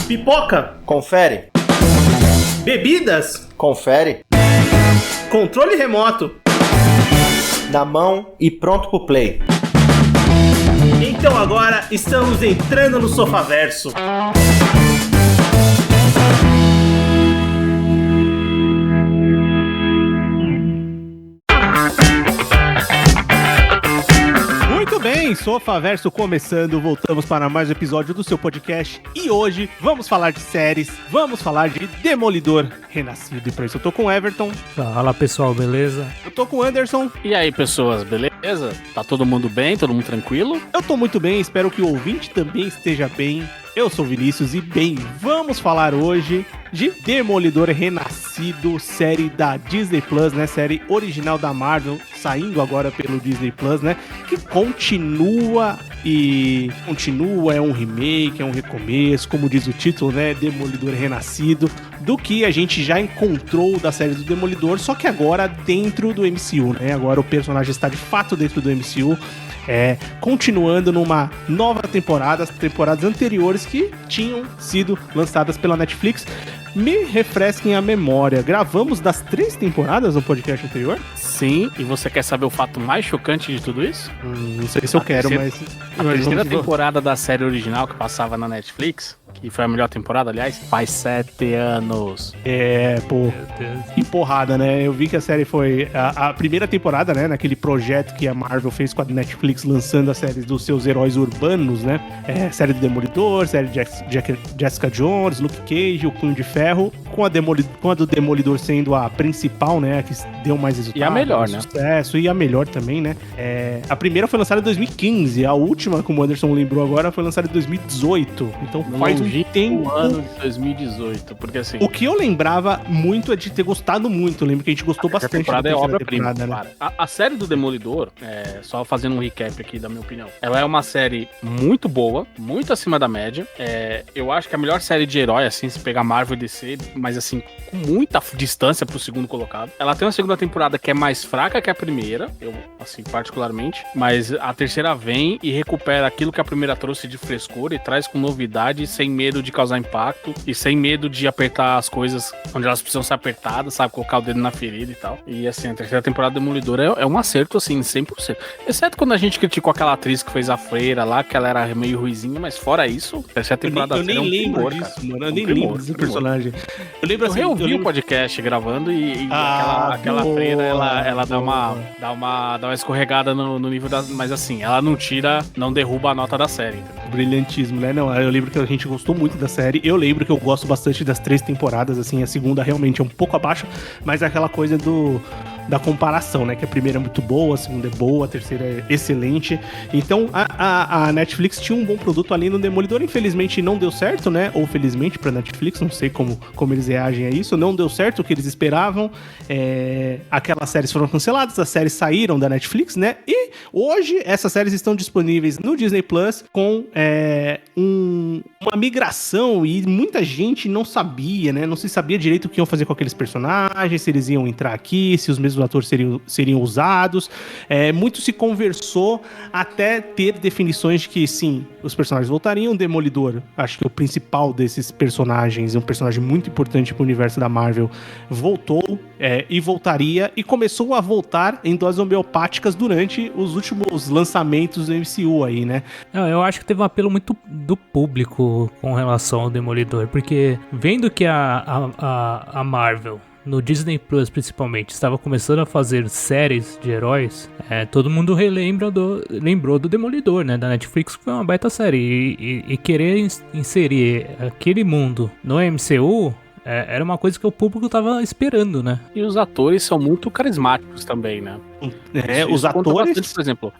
Pipoca. Confere. Bebidas. Confere. Controle remoto. Na mão e pronto pro play. Então agora estamos entrando no Sofaverso. Muito bem, Sofaverso começando, voltamos para mais um episódio do seu podcast e hoje vamos falar de séries, vamos falar de Demolidor Renascido. E por isso eu tô com o Everton. Fala pessoal, beleza? Eu tô com o Anderson. E aí pessoas, beleza? Tá todo mundo bem? Todo mundo tranquilo? Eu tô muito bem, espero que o ouvinte também esteja bem. Eu sou o Vinícius e bem, vamos falar hoje de Demolidor Renascido, série da Disney Plus, né? Série original da Marvel, saindo agora pelo Disney Plus, né? Que continua, é um remake, é um recomeço, como diz o título, né? Demolidor Renascido, do que a gente já encontrou da série do Demolidor, só que agora dentro do MCU, né? Agora o personagem está de fato dentro do MCU. Continuando numa nova temporada, as temporadas anteriores que tinham sido lançadas pela Netflix. Me refresquem a memória. Gravamos das 3 temporadas no podcast anterior? Sim, e você quer saber o fato mais chocante de tudo isso? Não sei se eu quero, mas... A terceira temporada da série original que passava na Netflix, que foi a melhor temporada, aliás, faz 7 anos. Pô, que porrada, né? Eu vi que a série foi a primeira temporada, né? Naquele projeto que a Marvel fez com a Netflix, lançando as séries dos seus heróis urbanos, né? Série do Demolidor, série de Jessica Jones, Luke Cage, o Punho de Ferro, com a do Demolidor sendo a principal, né? Que deu mais resultado. E a melhor, né? Sucesso, e a melhor também, né? A primeira foi lançada em 2015, a última, como o Anderson lembrou agora, foi lançada em 2018. Então faz um tempo. Ano de 2018, porque assim... O que eu lembrava muito é de ter gostado muito. Eu lembro que a gente gostou bastante. A temporada é obra-prima, né? A série do Demolidor, só fazendo um recap aqui da minha opinião, ela é uma série muito boa, muito acima da média. Eu acho que a melhor série de herói, assim, se pegar Marvel e DC, mas assim, com muita distância pro segundo colocado. Ela tem uma segunda temporada que é mais fraca que a primeira, eu, assim, particularmente, mas a terceira vem e recupera aquilo que a primeira trouxe de frescor e traz com novidade, sem medo de causar impacto e sem medo de apertar as coisas onde elas precisam ser apertadas, sabe? Colocar o dedo na ferida e tal. E assim, a terceira temporada do Demolidor é um acerto, assim, 100%. Exceto quando a gente criticou aquela atriz que fez a Freira lá, que ela era meio ruizinha, mas fora isso, a terceira temporada eu nem lembro disso, mano. Eu nem lembro desse personagem. Eu reouvi o podcast gravando e aquela Freira, ela dá uma escorregada no nível da... Mas assim, ela não derruba a nota da série, entendeu? Brilhantismo, né? Não, eu lembro que a gente gostou muito da série. Eu lembro que eu gosto bastante das 3 temporadas, assim, a segunda realmente é um pouco abaixo, mas é aquela coisa da comparação, né? Que a primeira é muito boa, a segunda é boa, a terceira é excelente. Então, a Netflix tinha um bom produto ali no Demolidor. Infelizmente, não deu certo, né? Ou felizmente pra Netflix, não sei como eles reagem a isso. Não deu certo o que eles esperavam. Aquelas séries foram canceladas, as séries saíram da Netflix, né? E hoje, essas séries estão disponíveis no Disney Plus com uma migração, e muita gente não sabia, né? Não se sabia direito o que iam fazer com aqueles personagens, se eles iam entrar aqui, se os mesmos atores seriam usados. Muito se conversou até ter definições de que, sim, os personagens voltariam. O Demolidor, acho que o principal desses personagens, um personagem muito importante pro universo da Marvel, voltou e voltaria, e começou a voltar em doses homeopáticas durante os últimos lançamentos do MCU aí, né? Eu acho que teve um apelo muito do público com relação ao Demolidor, porque vendo que a Marvel, no Disney Plus principalmente, estava começando a fazer séries de heróis, todo mundo lembrou do Demolidor, né, da Netflix, que foi uma baita série, e querer inserir aquele mundo no MCU era uma coisa que o público tava esperando, né? E os atores são muito carismáticos também, né? Os atores... Bastante, por exemplo,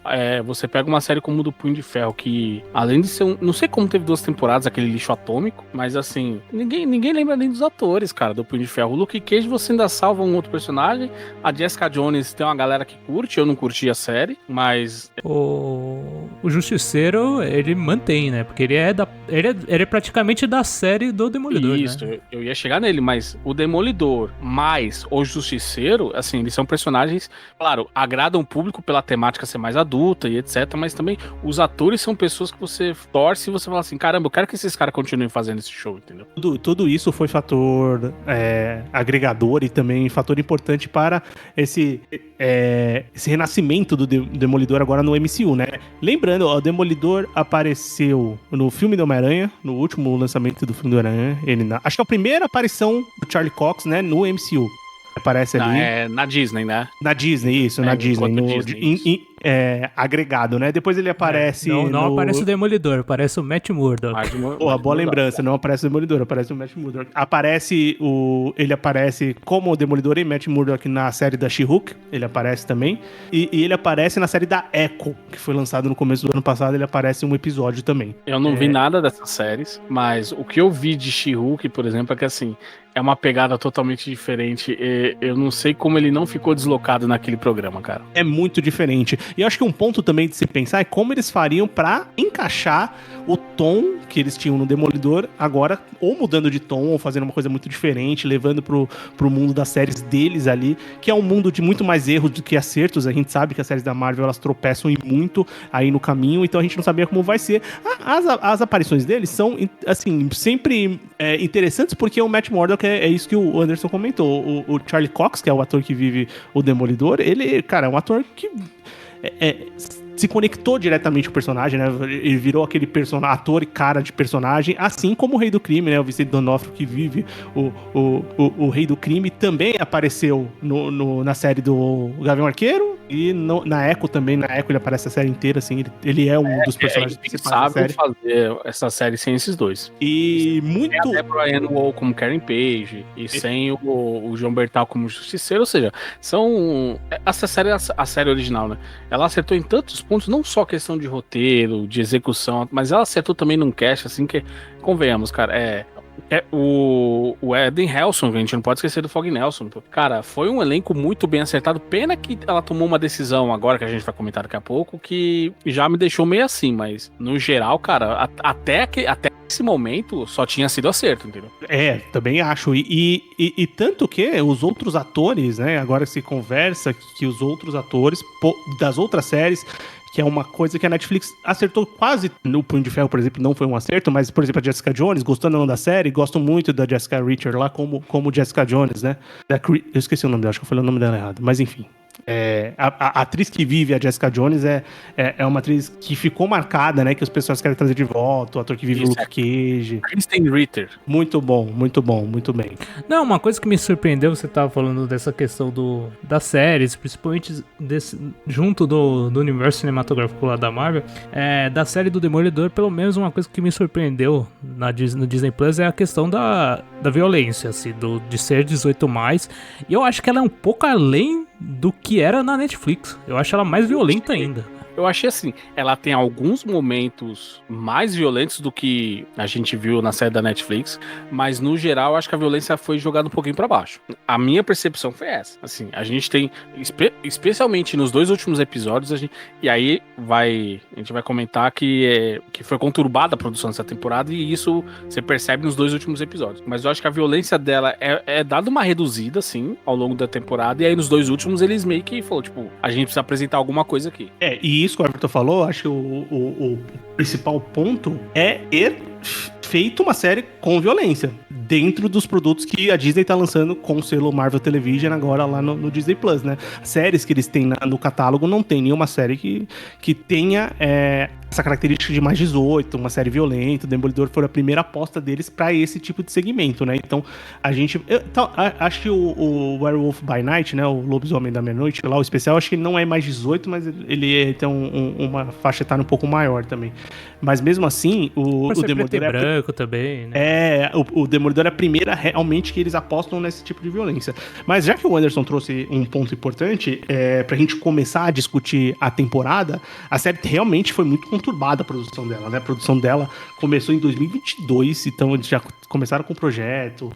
você pega uma série como o do Punho de Ferro, que além de ser não sei como teve 2 temporadas, aquele lixo atômico, mas assim, ninguém lembra nem dos atores, cara, do Punho de Ferro. O Luke Cage você ainda salva um outro personagem, a Jessica Jones tem uma galera que curte, eu não curti a série, mas... o Justiceiro, ele mantém, né? Porque ele é praticamente da série do Demolidor, Isso, né? eu ia chegar nele, mas o Demolidor mais o Justiceiro, assim, eles são personagens, claro, agradam o público pela temática ser mais adulta e etc, mas também os atores são pessoas que você torce e você fala assim, caramba, eu quero que esses caras continuem fazendo esse show, entendeu? Tudo isso foi fator agregador e também fator importante para esse renascimento do Demolidor agora no MCU, né? Lembrando, o Demolidor apareceu no filme do Homem-Aranha, no último lançamento do filme do Homem-Aranha. Acho que é a primeira aparição do Charlie Cox, né, no MCU. Aparece ali. Na Disney, né? Na Disney, isso, na Disney. Disney, agregado, né? Depois ele aparece. Não aparece o Demolidor, aparece o Matt Murdock. Boa lembrança, não aparece o Demolidor, aparece o Matt Murdock. Ele aparece como o Demolidor e Matt Murdock na série da She-Hulk, ele aparece também. E ele aparece na série da Echo, que foi lançado no começo do ano passado, ele aparece em um episódio também. Eu não vi nada dessas séries, mas o que eu vi de She-Hulk, por exemplo, é que assim, é uma pegada totalmente diferente. Eu não sei como ele não ficou deslocado naquele programa, cara. É muito diferente. E eu acho que um ponto também de se pensar é como eles fariam pra encaixar o tom que eles tinham no Demolidor agora, ou mudando de tom, ou fazendo uma coisa muito diferente, levando pro mundo das séries deles ali, que é um mundo de muito mais erros do que acertos. A gente sabe que as séries da Marvel, elas tropeçam e muito aí no caminho, então a gente não sabia como vai ser. As aparições deles são, assim, sempre interessantes, porque o Matt Murdock é isso que o Anderson comentou. O Charlie Cox, que é o ator que vive o Demolidor, ele, cara, é um ator que se conectou diretamente com o personagem, né? Ele virou aquele ator e cara de personagem, assim como o Rei do Crime, né? O Vicente D'Onofrio, que vive o Rei do Crime, também apareceu na série do Gavião Arqueiro e na Echo também. Na Echo ele aparece a série inteira, assim. Ele é um dos personagens principais da série. Fazer essa série sem esses dois. E muito... Sem até Brian Wall como Karen Page e sem o João Bertal como Justiceiro, ou seja, essa série, a série original, né? Ela acertou em tantos pontos, não só questão de roteiro, de execução, mas ela acertou também num cast, assim, que, convenhamos, cara, o Eden Helson, a gente não pode esquecer do Fog Nelson. Cara, foi um elenco muito bem acertado. Pena que ela tomou uma decisão agora, que a gente vai comentar daqui a pouco, que já me deixou meio assim, mas no geral, cara, até esse momento só tinha sido acerto, entendeu? Também acho. E tanto que os outros atores, né, agora se conversa que os outros atores das outras séries, que é uma coisa que a Netflix acertou quase no Punho de Ferro, por exemplo, não foi um acerto, mas, por exemplo, a Jessica Jones, gostando ou não da série, gosto muito da Jessica Richard lá como Jessica Jones, né? Eu esqueci o nome dela, acho que eu falei o nome dela errado, mas enfim. A atriz que vive a Jessica Jones é uma atriz que ficou marcada, né? Que os pessoas querem trazer de volta, o ator que vive o Luke Cage. Kristen Ritter. Muito bom, muito bom, muito bem. Não, uma coisa que me surpreendeu, você tava falando dessa questão das séries, principalmente junto do universo cinematográfico lá da Marvel, da série do Demolidor, pelo menos uma coisa que me surpreendeu no Disney Plus é a questão da violência, assim, de ser 18+, e eu acho que ela é um pouco além do que era na Netflix. Eu acho ela mais violenta ainda. Eu achei assim, ela tem alguns momentos mais violentos do que a gente viu na série da Netflix, mas no geral eu acho que a violência foi jogada um pouquinho pra baixo. A minha percepção foi essa. Assim, a gente tem, especialmente nos 2 últimos episódios, a gente vai comentar que foi conturbada a produção dessa temporada, e isso você percebe nos 2 últimos episódios. Mas eu acho que a violência dela é dada uma reduzida, assim, ao longo da temporada, e aí nos 2 últimos eles meio que falou, tipo, a gente precisa apresentar alguma coisa aqui. E isso que o Everton falou, acho que o principal ponto é ter feito uma série com violência dentro dos produtos que a Disney tá lançando com o selo Marvel Television agora lá no Disney Plus, né? Séries que eles têm no catálogo, não tem nenhuma série que tenha essa característica de mais 18, uma série violenta. O Demolidor foi a primeira aposta deles pra esse tipo de segmento, né? Então, acho que o Werewolf by Night, né? O Lobisomem da Meia-Noite, lá o especial, acho que ele não é mais 18, mas ele tem uma faixa etária um pouco maior também. Mas mesmo assim, o Demolidor preto e branco também, né? O Demolidor é a primeira realmente que eles apostam nesse tipo de violência. Mas já que o Anderson trouxe um ponto importante, pra gente começar a discutir a temporada, a série realmente foi muito conturbada a produção dela, né? A produção dela começou em 2022, então eles já começaram com o projeto,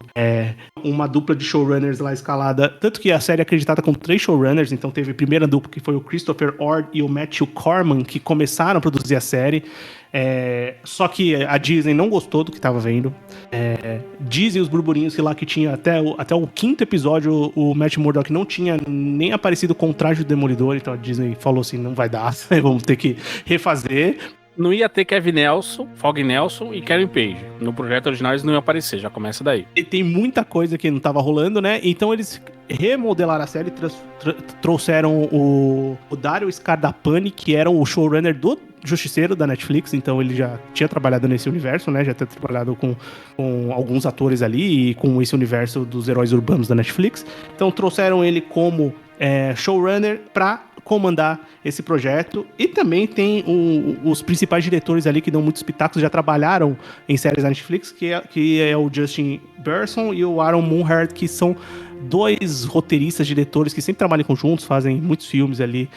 uma dupla de showrunners lá escalada, tanto que a série é acreditada com 3 showrunners, então teve a primeira dupla que foi o Christopher Ord e o Matthew Corman, que começaram a produzir a série. Só que a Disney não gostou do que estava vendo. Dizem os burburinhos que lá que tinha até o 5º episódio o Matt Murdock não tinha nem aparecido com o traje do Demolidor, então a Disney falou assim, não vai dar, vamos ter que refazer. Não ia ter Kevin Nelson, Fog Nelson e Karen Page. No projeto original eles não iam aparecer, já começa daí. E tem muita coisa que não tava rolando, né? Então eles remodelaram a série, trouxeram o Dario Scardapani, que era o showrunner do Justiceiro da Netflix, então ele já tinha trabalhado nesse universo, né? Já tinha trabalhado com alguns atores ali e com esse universo dos heróis urbanos da Netflix. Então trouxeram ele como showrunner pra comandar esse projeto, e também tem os principais diretores ali que dão muitos pitacos, já trabalharam em séries da Netflix, que é o Justin Berson e o Aaron Moonhart, que são 2 roteiristas, diretores que sempre trabalham juntos, fazem muitos filmes ali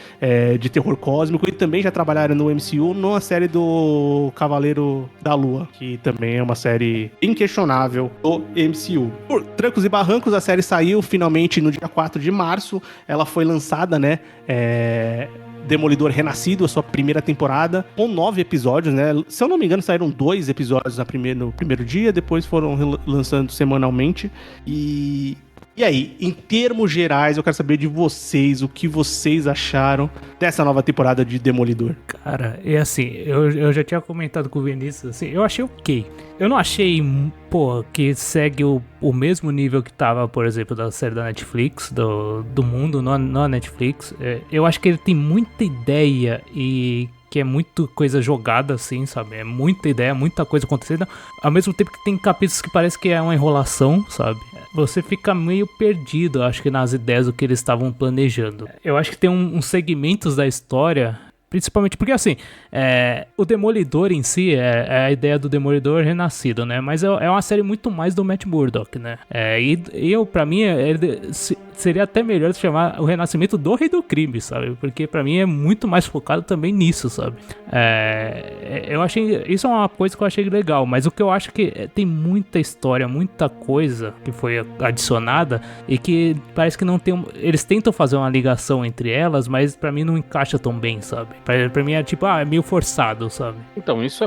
de terror cósmico, e também já trabalharam no MCU numa série do Cavaleiro da Lua, que também é uma série inquestionável do MCU. Por trancos e barrancos, a série saiu finalmente no dia 4 de março, ela foi lançada, né, Demolidor Renascido, a sua primeira temporada, com 9 episódios, né? Se eu não me engano, saíram 2 episódios no primeiro dia, depois foram lançando semanalmente. E aí, em termos gerais, eu quero saber de vocês, o que vocês acharam dessa nova temporada de Demolidor. Cara, é assim, eu já tinha comentado com o Vinícius, assim, eu achei ok. Eu não achei, que segue o mesmo nível que tava, por exemplo, da série da Netflix, do mundo, na Netflix. Eu acho que ele tem muita ideia e que é muito coisa jogada, assim, sabe? É muita ideia, muita coisa acontecendo. Ao mesmo tempo que tem capítulos que parece que é uma enrolação, sabe? Você fica meio perdido, acho que nas ideias do que eles estavam planejando. Eu acho que tem uns segmentos da história, principalmente porque, assim, o Demolidor em si é a ideia do Demolidor renascido, né? Mas é uma série muito mais do Matt Murdock, né? Pra mim, seria até melhor se chamar o renascimento do Rei do Crime, sabe? Porque pra mim é muito mais focado também nisso, sabe? Eu achei... Isso é uma coisa que eu achei legal, mas o que eu acho que tem muita história, muita coisa que foi adicionada e que parece que não tem... Eles tentam fazer uma ligação entre elas, mas pra mim não encaixa tão bem, sabe? Pra mim é tipo, é meio forçado, sabe? Então, isso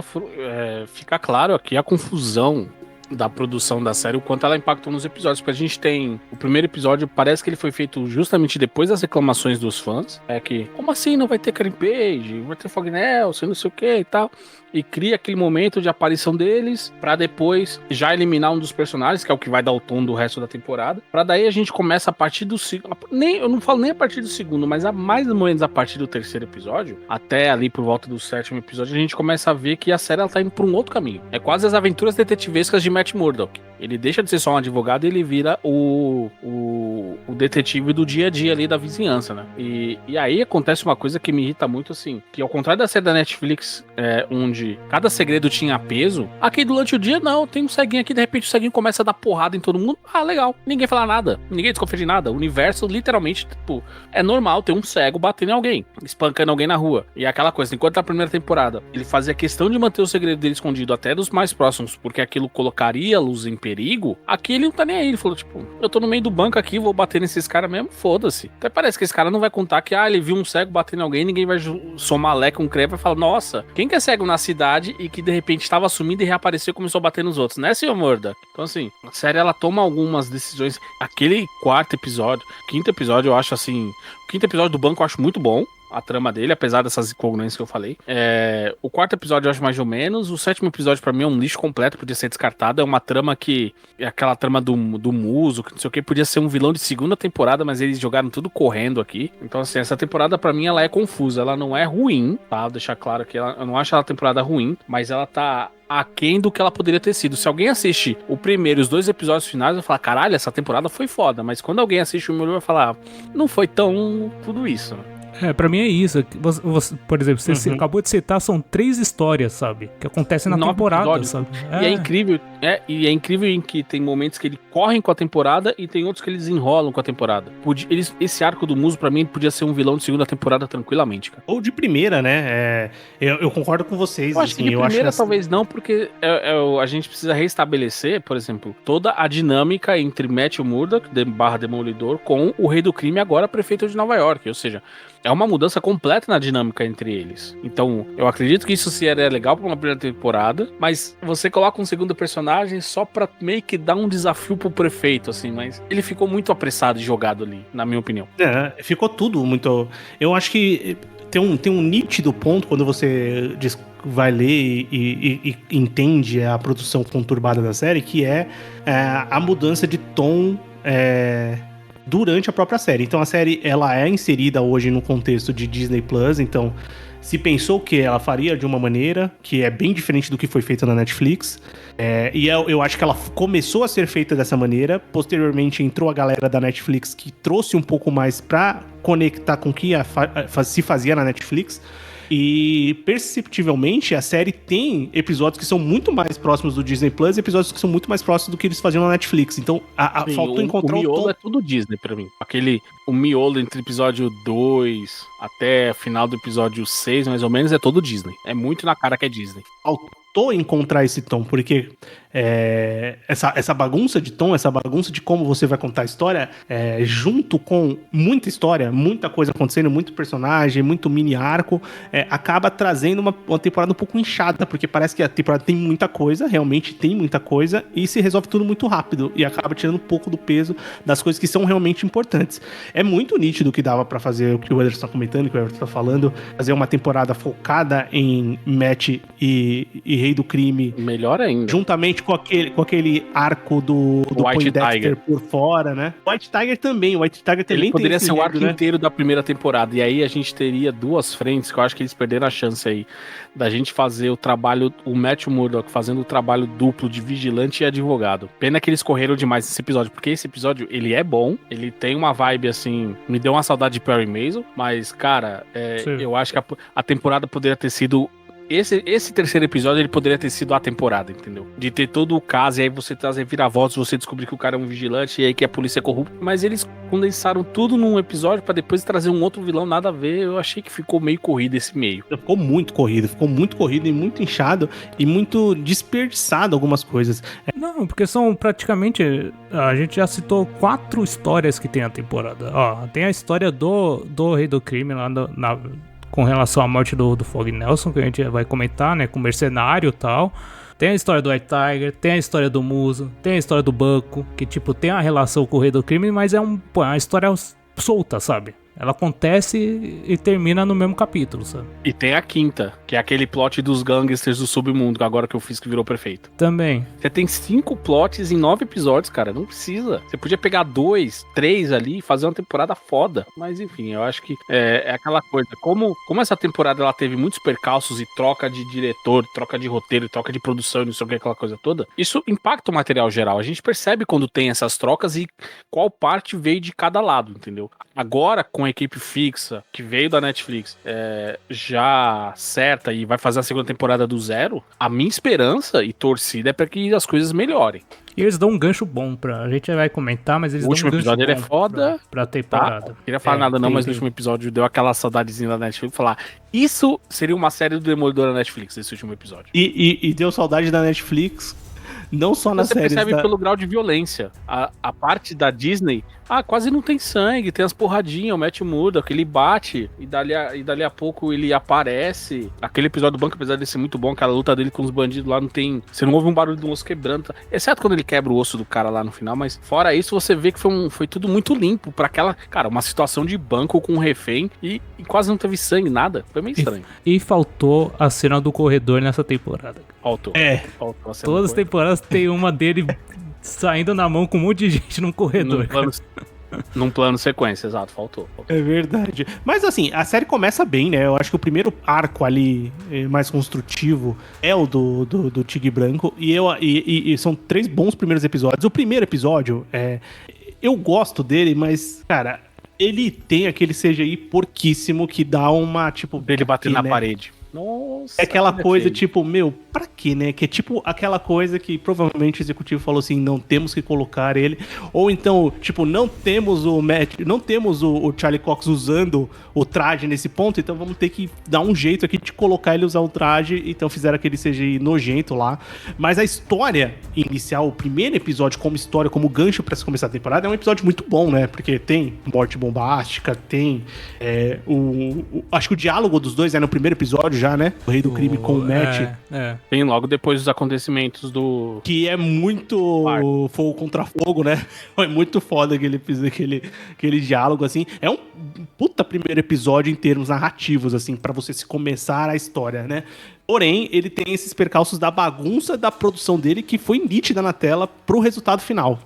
fica claro aqui a confusão da produção da série, o quanto ela impactou nos episódios, porque a gente tem o primeiro episódio, parece que ele foi feito justamente depois das reclamações dos fãs, como assim não vai ter Karen Page, vai ter Fog Nelson, não sei o que e tal, e cria aquele momento de aparição deles, pra depois já eliminar um dos personagens, que é o que vai dar o tom do resto da temporada, pra daí a gente começa a partir do segundo, eu não falo nem a partir do segundo, mas mais ou menos a partir do 3º episódio, até ali por volta do 7º episódio, a gente começa a ver que a série ela tá indo pra um outro caminho, é quase as aventuras detetivescas de Matt Murdock. Ele deixa de ser só um advogado e ele vira o detetive do dia a dia ali da vizinhança, né? E aí acontece uma coisa que me irrita muito, assim, que ao contrário da série da Netflix, onde cada segredo tinha peso, aqui durante o dia, não, tem um ceguinho aqui, de repente o ceguinho começa a dar porrada em todo mundo, legal, ninguém fala nada, ninguém desconfia de nada, o universo literalmente, tipo, é normal ter um cego batendo em alguém, espancando alguém na rua, e aquela coisa, enquanto na primeira temporada, ele fazia questão de manter o segredo dele escondido até dos mais próximos, porque aquilo colocaria-los em perigo, aqui ele não tá nem aí, ele falou, tipo, eu tô no meio do banco aqui, vou bater nesses caras mesmo, foda-se. Até parece que esse cara não vai contar que, ele viu um cego batendo em alguém, ninguém vai somar leque, um crepe, vai falar, nossa, quem que é cego na cidade e que de repente estava sumindo e reapareceu e começou a bater nos outros, né, senhor Murdock? Então, assim, a série, ela toma algumas decisões, aquele 4º episódio, 5º episódio, eu acho, assim, o 5º episódio do banco eu acho muito bom, a trama dele, apesar dessas incongruências que eu falei. O 4º episódio eu acho mais ou menos. O 7º episódio pra mim é um lixo completo, podia ser descartado. É uma trama que... É aquela trama do muso, que não sei o que. Podia ser um vilão de segunda temporada, mas eles jogaram tudo correndo aqui. Então, assim, essa temporada pra mim, ela é confusa. Ela não é ruim, tá? Vou deixar claro que eu não acho ela temporada ruim, mas ela tá aquém do que ela poderia ter sido. Se alguém assiste o primeiro e os 2 episódios finais, vai falar, caralho, essa temporada foi foda. Mas quando alguém assiste o meu, vai falar, não foi tão tudo isso, né? Pra mim é isso. Por exemplo, você acabou de citar, são 3 histórias, sabe? Que acontecem na 9 temporada, episódios. sabe? E é incrível em que tem momentos que ele correm com a temporada e tem outros que eles enrolam com a temporada. Esse arco do Muso, pra mim, podia ser um vilão de segunda temporada tranquilamente, cara. Ou de primeira, né? Eu concordo com vocês. Eu acho que de primeira talvez não, porque a gente precisa restabelecer, por exemplo, toda a dinâmica entre Matthew Murdock, / Demolidor, com o Rei do Crime, agora prefeito de Nova York. Ou seja, é uma mudança completa na dinâmica entre eles. Então, eu acredito que isso seria legal pra uma primeira temporada, mas você coloca um segundo personagem só pra meio que dar um desafio pro prefeito, assim, mas ele ficou muito apressado e jogado ali, na minha opinião. Ficou tudo muito... Eu acho que tem um nítido ponto quando você vai ler e entende a produção conturbada da série, que é a mudança de tom durante a própria série. Então a série ela é inserida hoje no contexto de Disney Plus, então se pensou que ela faria de uma maneira que é bem diferente do que foi feito na Netflix, e eu acho que ela começou a ser feita dessa maneira. Posteriormente entrou a galera da Netflix que trouxe um pouco mais pra conectar com o que se fazia na Netflix. E perceptivelmente a série tem episódios que são muito mais próximos do Disney Plus e episódios que são muito mais próximos do que eles faziam na Netflix. Então Sim, faltou encontrar o miolo tom. é tudo Disney pra mim. O miolo entre episódio 2 até final do episódio 6, mais ou menos, é todo Disney. É muito na cara que é Disney. Faltou encontrar esse tom, porque essa bagunça de tom, essa bagunça de como você vai contar a história, junto com muita história, muita coisa acontecendo, muito personagem, muito mini arco, acaba trazendo uma temporada um pouco inchada, porque parece que a temporada tem muita coisa, realmente tem muita coisa, e se resolve tudo muito rápido, e acaba tirando um pouco do peso das coisas que são realmente importantes. É muito nítido que dava pra fazer o que o Ederson tá comentando, que o Everton tá falando, fazer uma temporada focada em Matt e Rei do Crime. Melhor ainda. Juntamente com aquele arco do Poindexter por fora, né? White Tiger também Ele poderia ser o arco né? inteiro da primeira temporada. E aí a gente teria 2 frentes, que eu acho que eles perderam a chance aí da gente fazer o trabalho, o Matthew Murdock fazendo o trabalho duplo de vigilante e advogado. Pena que eles correram demais nesse episódio, porque esse episódio, ele é bom, ele tem uma vibe assim, me deu uma saudade de Perry Mason, mas, cara, eu acho que a temporada poderia ter sido... Esse terceiro episódio, ele poderia ter sido a temporada, entendeu? De ter todo o caso, e aí você trazer vira-voltas, você descobrir que o cara é um vigilante, e aí que a polícia é corrupta. Mas eles condensaram tudo num episódio pra depois trazer um outro vilão, nada a ver. Eu achei que ficou meio corrido esse meio. Ficou muito corrido e muito inchado e muito desperdiçado algumas coisas. Não, porque são praticamente... A gente já citou 4 histórias que tem a temporada. Ó, tem a história do Rei do Crime lá com relação à morte do Fog Nelson, que a gente vai comentar, né, com o mercenário e tal. Tem a história do White Tiger, tem a história do Muso, tem a história do Bucko, que, tipo, tem a relação com o Rei do Crime, mas é uma história solta, sabe? Ela acontece e termina no mesmo capítulo, sabe? E tem a quinta, que é aquele plot dos gangsters do submundo, agora que eu fiz que virou prefeito. Também. Você tem 5 plots em 9 episódios, cara. Não precisa. Você podia pegar 2, 3 ali e fazer uma temporada foda. Mas enfim, eu acho que é aquela coisa. Como essa temporada ela teve muitos percalços e troca de diretor, troca de roteiro, troca de produção e não sei o que, aquela coisa toda, isso impacta o material geral. A gente percebe quando tem essas trocas e qual parte veio de cada lado, entendeu? Agora, com a equipe fixa, que veio da Netflix, já certa e vai fazer a segunda temporada do zero, a minha esperança e torcida é para que as coisas melhorem. E eles dão um gancho bom a gente vai comentar, mas eles dão um gancho bom. O último episódio ele é foda. Pra temporada. Tá? Não queria falar nada não, mas no último episódio deu aquela saudadezinha da Netflix falar, isso seria uma série do Demolidor da Netflix, esse último episódio. E deu saudade da Netflix, não só nas séries. Você percebe pelo grau de violência. A parte da Disney... quase não tem sangue, tem as porradinhas, o Matthew Murdock, ele bate e dali a pouco ele aparece. Aquele episódio do banco, apesar de ser muito bom, aquela luta dele com os bandidos lá, não tem... Você não ouve um barulho do osso quebrando, tá? Exceto quando ele quebra o osso do cara lá no final, mas fora isso, você vê que foi tudo muito limpo pra aquela... Cara, uma situação de banco com um refém e quase não teve sangue, nada. Foi meio estranho. E faltou a cena do corredor nessa temporada. Faltou. Faltou a cena. Todas as temporadas tem uma dele... saindo na mão com um monte de gente num corredor. Num plano sequência, exato, faltou. É verdade. Mas assim, a série começa bem, né? Eu acho que o primeiro arco ali mais construtivo é o do Tigre Branco. E são 3 bons primeiros episódios. O primeiro episódio, eu gosto dele, mas, cara... Ele tem aquele CGI porquíssimo que dá uma, tipo... Dele batendo na né? parede. Nossa. É aquela coisa, daquele. tipo, meu, pra quê, né? Que é tipo aquela coisa que provavelmente o executivo falou assim, não temos que colocar ele. Ou então, tipo, não temos o Charlie Cox usando o traje nesse ponto, então vamos ter que dar um jeito aqui de colocar ele usar o traje. Então fizeram aquele CGI nojento lá. Mas a história inicial, o primeiro episódio como história, como gancho pra se começar a temporada, é um episódio muito bom, né? Porque tem morte bombástica, tem acho que o diálogo dos dois é no primeiro episódio já, né? O Rei do Crime com o Matt. Tem logo depois dos acontecimentos do... Que é muito fogo contra fogo, né? É muito foda que ele fez aquele diálogo, assim. É um puta primeiro episódio em termos narrativos, assim, pra você se começar a história, né? Porém, ele tem esses percalços da bagunça da produção dele que foi nítida na tela pro resultado final.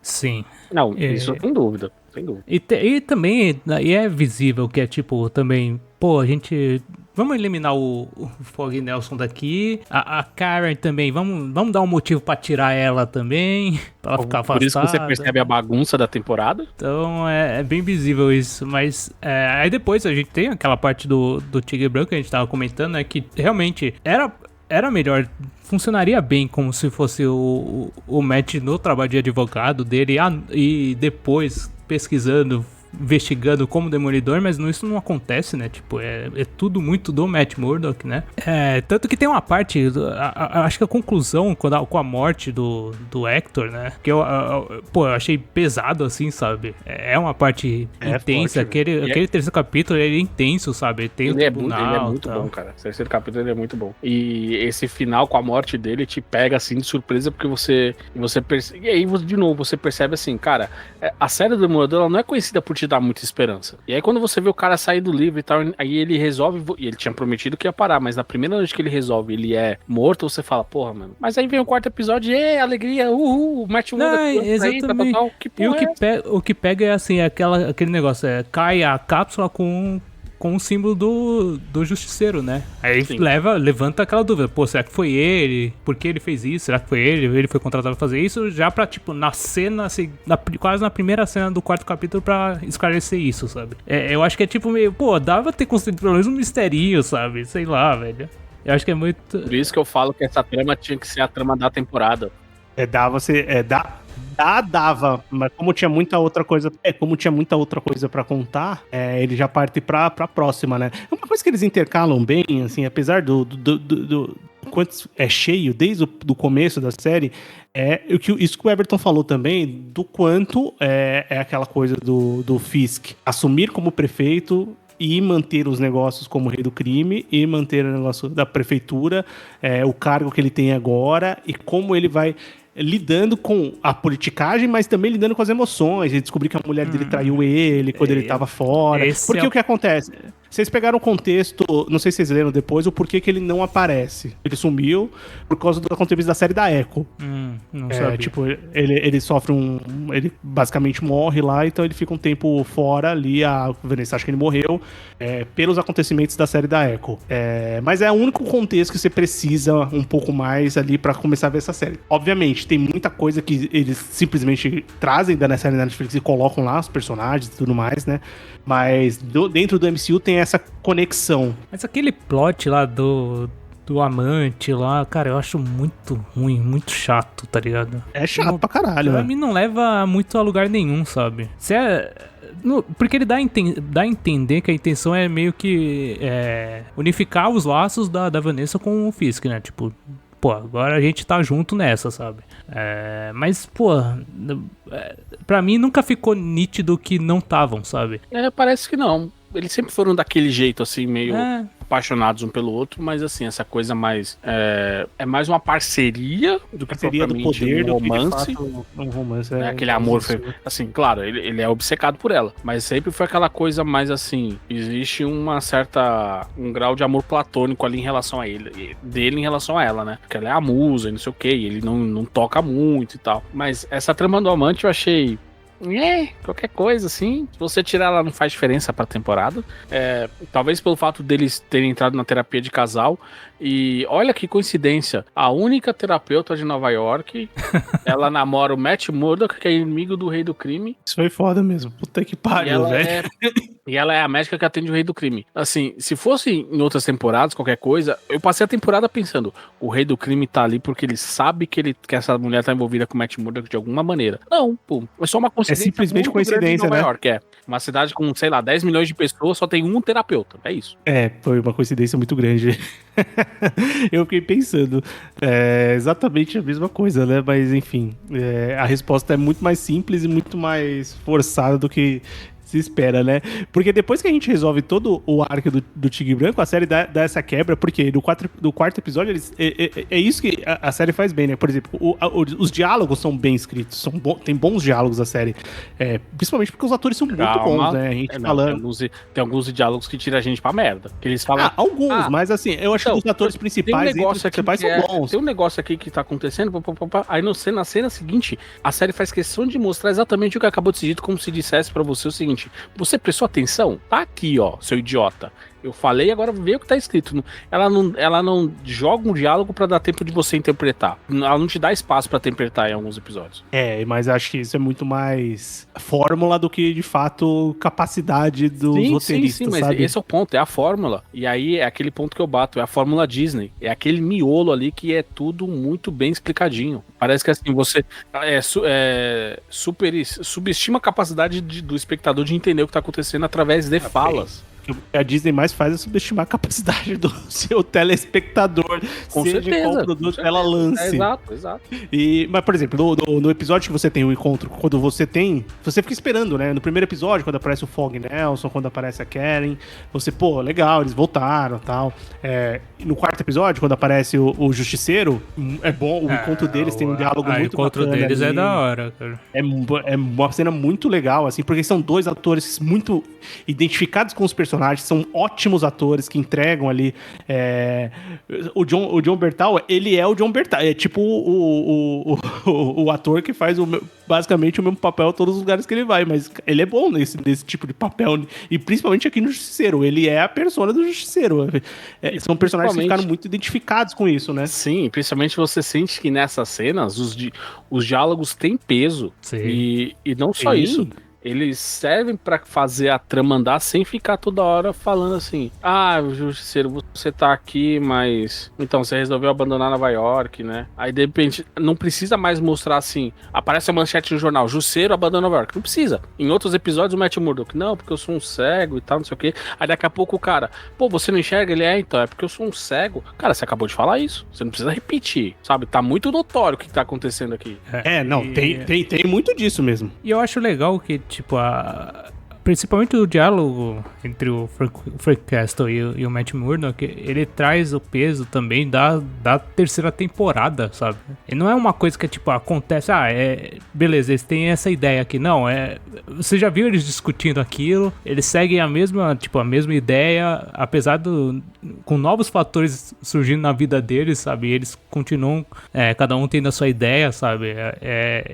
Sim. Não, isso sem dúvida. Sem dúvida. E também é visível que é tipo, também, pô, a gente... Vamos eliminar o Fog Nelson daqui. A Karen também, vamos dar um motivo pra tirar ela também, pra ela ficar afastada. Por isso que você percebe a bagunça da temporada. Então é bem visível isso. Mas aí depois a gente tem aquela parte do Tigre Branco que a gente tava comentando, né? Que realmente era melhor, funcionaria bem como se fosse o Matt no trabalho de advogado dele e depois pesquisando, investigando como Demolidor, mas isso não acontece, né? Tipo, é tudo muito do Matt Murdock, né? Tanto que tem uma parte, acho que a conclusão com a morte do Hector, né? Que eu achei pesado, assim, sabe? É uma parte intensa. Forte, aquele terceiro capítulo, ele é intenso, sabe? Tem ele é muito bom, cara. O terceiro capítulo ele é muito bom. E esse final com a morte dele te pega, assim, de surpresa, porque você percebe... E aí, de novo, você percebe, assim, cara, a série do Demolidor, ela não é conhecida por te dar muita esperança. E aí quando você vê o cara sair do livro e tal, aí ele resolve, e ele tinha prometido que ia parar, mas na primeira noite que ele resolve, ele é morto, você fala, porra, mano. Mas aí vem o quarto episódio e alegria, o Matt Murdock. Exatamente. O que pega é assim, aquele negócio, cai a cápsula com o símbolo do Justiceiro, né? Aí levanta aquela dúvida, pô, será que foi ele? Por que ele fez isso? Será que foi ele? Ele foi contratado pra fazer isso? Já pra, tipo, na cena, assim, quase na primeira cena do quarto capítulo pra esclarecer isso, sabe? Eu acho que é tipo meio, pô, dava ter construído pelo menos um misterinho, sabe? Sei lá, velho. Eu acho que é muito... Por isso que eu falo que essa trama tinha que ser a trama da temporada. Dava, mas como tinha muita outra coisa pra contar, ele já parte pra próxima, né? Uma coisa que eles intercalam bem, assim, apesar do quanto é cheio desde o começo da série, isso que o Everton falou também, do quanto é aquela coisa do Fisk assumir como prefeito e manter os negócios como rei do crime, e manter o negócio da prefeitura, o cargo que ele tem agora, e como ele vai lidando com a politicagem, mas também lidando com as emoções, e descobrir que a mulher dele traiu ele quando ele tava fora. Porque o que acontece? Vocês pegaram o contexto, não sei se vocês leram depois, o porquê que ele não aparece. Ele sumiu por causa do acontecimento da série da Echo. Não sabia. Tipo, ele sofre ele basicamente morre lá, então ele fica um tempo fora ali, a Vanessa acha que ele morreu, pelos acontecimentos da série da Echo. Mas é o único contexto que você precisa um pouco mais ali pra começar a ver essa série. Obviamente, tem muita coisa que eles simplesmente trazem da série da Netflix e colocam lá, os personagens e tudo mais, né? Mas dentro do MCU tem essa conexão. Mas aquele plot lá do amante lá, cara, eu acho muito ruim, muito chato, tá ligado? É chato pra caralho, pra mim não leva muito a lugar nenhum, sabe? Porque ele dá a entender que a intenção é meio que unificar os laços da Vanessa com o Fisk, né? Tipo, pô, agora a gente tá junto nessa, sabe? Mas, pô, pra mim nunca ficou nítido que não estavam, sabe? Parece que não. Eles sempre foram daquele jeito, assim, meio apaixonados um pelo outro, mas, assim, essa coisa mais... É mais uma parceria do que do poder, um romance. Do que, de fato, um romance. Aquele amor, assim, claro, ele é obcecado por ela, mas sempre foi aquela coisa mais, assim, existe um grau de amor platônico ali em relação a ele, dele em relação a ela, né? Porque ela é a musa e não sei o que, ele não toca muito e tal. Mas essa trama do amante eu achei qualquer coisa, assim. Se você tirar, ela não faz diferença pra temporada. Talvez pelo fato deles terem entrado na terapia de casal. E olha que coincidência. A única terapeuta de Nova York, ela namora o Matt Murdock, que é inimigo do Rei do Crime. Isso foi foda mesmo. Puta que pariu, velho. E ela é a médica que atende o Rei do Crime. Assim, se fosse em outras temporadas, qualquer coisa, eu passei a temporada pensando, o Rei do Crime tá ali porque ele sabe que essa mulher tá envolvida com o Matt Murdock de alguma maneira. Não, pô, é só uma coincidência. É simplesmente coincidência, Nova né? York, uma cidade com, sei lá, 10 milhões de pessoas, só tem um terapeuta. É isso. Foi uma coincidência muito grande. Eu fiquei pensando exatamente a mesma coisa, né? Mas enfim, a resposta é muito mais simples e muito mais forçada do que se espera, né? Porque depois que a gente resolve todo o arco do Tigre Branco, a série dá essa quebra, porque no quarto episódio, é isso que a série faz bem, né? Por exemplo, os diálogos são bem escritos, tem bons diálogos a série. Principalmente porque os atores são muito bons, né? A gente falando. Tem alguns diálogos que tiram a gente pra merda. Que eles falam. Alguns, mas assim, eu acho que os atores principais são bons. Tem um negócio aqui que tá acontecendo, aí na cena seguinte, a série faz questão de mostrar exatamente o que acabou de ser dito, como se dissesse pra você o seguinte: você prestou atenção? Tá aqui, ó, seu idiota. Eu falei, agora vê o que tá escrito. Ela não joga um diálogo pra dar tempo de você interpretar. Ela não te dá espaço pra interpretar em alguns episódios. Mas acho que isso é muito mais fórmula do que, de fato, capacidade dos roteiristas, sim, mas sabe? esse é o ponto, é a fórmula. E aí é aquele ponto que eu bato, é a fórmula Disney. É aquele miolo ali que é tudo muito bem explicadinho. Parece que assim, você subestima a capacidade do espectador de entender o que tá acontecendo através de falas. O que a Disney mais faz é subestimar a capacidade do seu telespectador, com seja certeza, qual produto ela lance. Exato. Mas, por exemplo, no episódio que você tem o encontro, quando você fica esperando, né? No primeiro episódio, quando aparece o Fog Nelson, quando aparece a Karen, você, legal, eles voltaram e tal. No quarto episódio, quando aparece o Justiceiro, é bom, o encontro deles tem um diálogo muito bacana. O encontro deles ali. é da hora, cara. É uma cena muito legal, assim, porque são dois atores muito identificados com os personagens, são ótimos atores que entregam ali. O John Bertal, ele é o John Bertal, é tipo o ator que faz basicamente o mesmo papel em todos os lugares que ele vai, mas ele é bom nesse tipo de papel, e principalmente aqui no Justiceiro, ele é a persona do Justiceiro. São personagens que ficaram muito identificados com isso, né? Sim, principalmente você sente que nessas cenas os diálogos têm peso. Sim. E não só isso. Eles servem pra fazer a trama andar sem ficar toda hora falando assim: Justiceiro, você tá aqui, mas então você resolveu abandonar Nova York, né? Aí de repente não precisa mais mostrar assim, aparece a manchete no jornal: Justiceiro abandona Nova York. Não precisa. Em outros episódios o Matt Murdock: não, porque eu sou um cego e tal, não sei o quê. Aí daqui a pouco o cara: você não enxerga? Ele então, é porque eu sou um cego. Cara, você acabou de falar isso. Você não precisa repetir, sabe? Tá muito notório o que tá acontecendo aqui. Tem muito disso mesmo. E eu acho legal que, tipo, principalmente o diálogo entre o Frank Castle e o Matt Murdock, ele traz o peso também da terceira temporada, sabe? E não é uma coisa que, tipo, acontece, beleza, eles têm essa ideia aqui. Não, você já viu eles discutindo aquilo, eles seguem a mesma ideia, apesar com novos fatores surgindo na vida deles, sabe? Eles continuam, cada um tendo a sua ideia, sabe?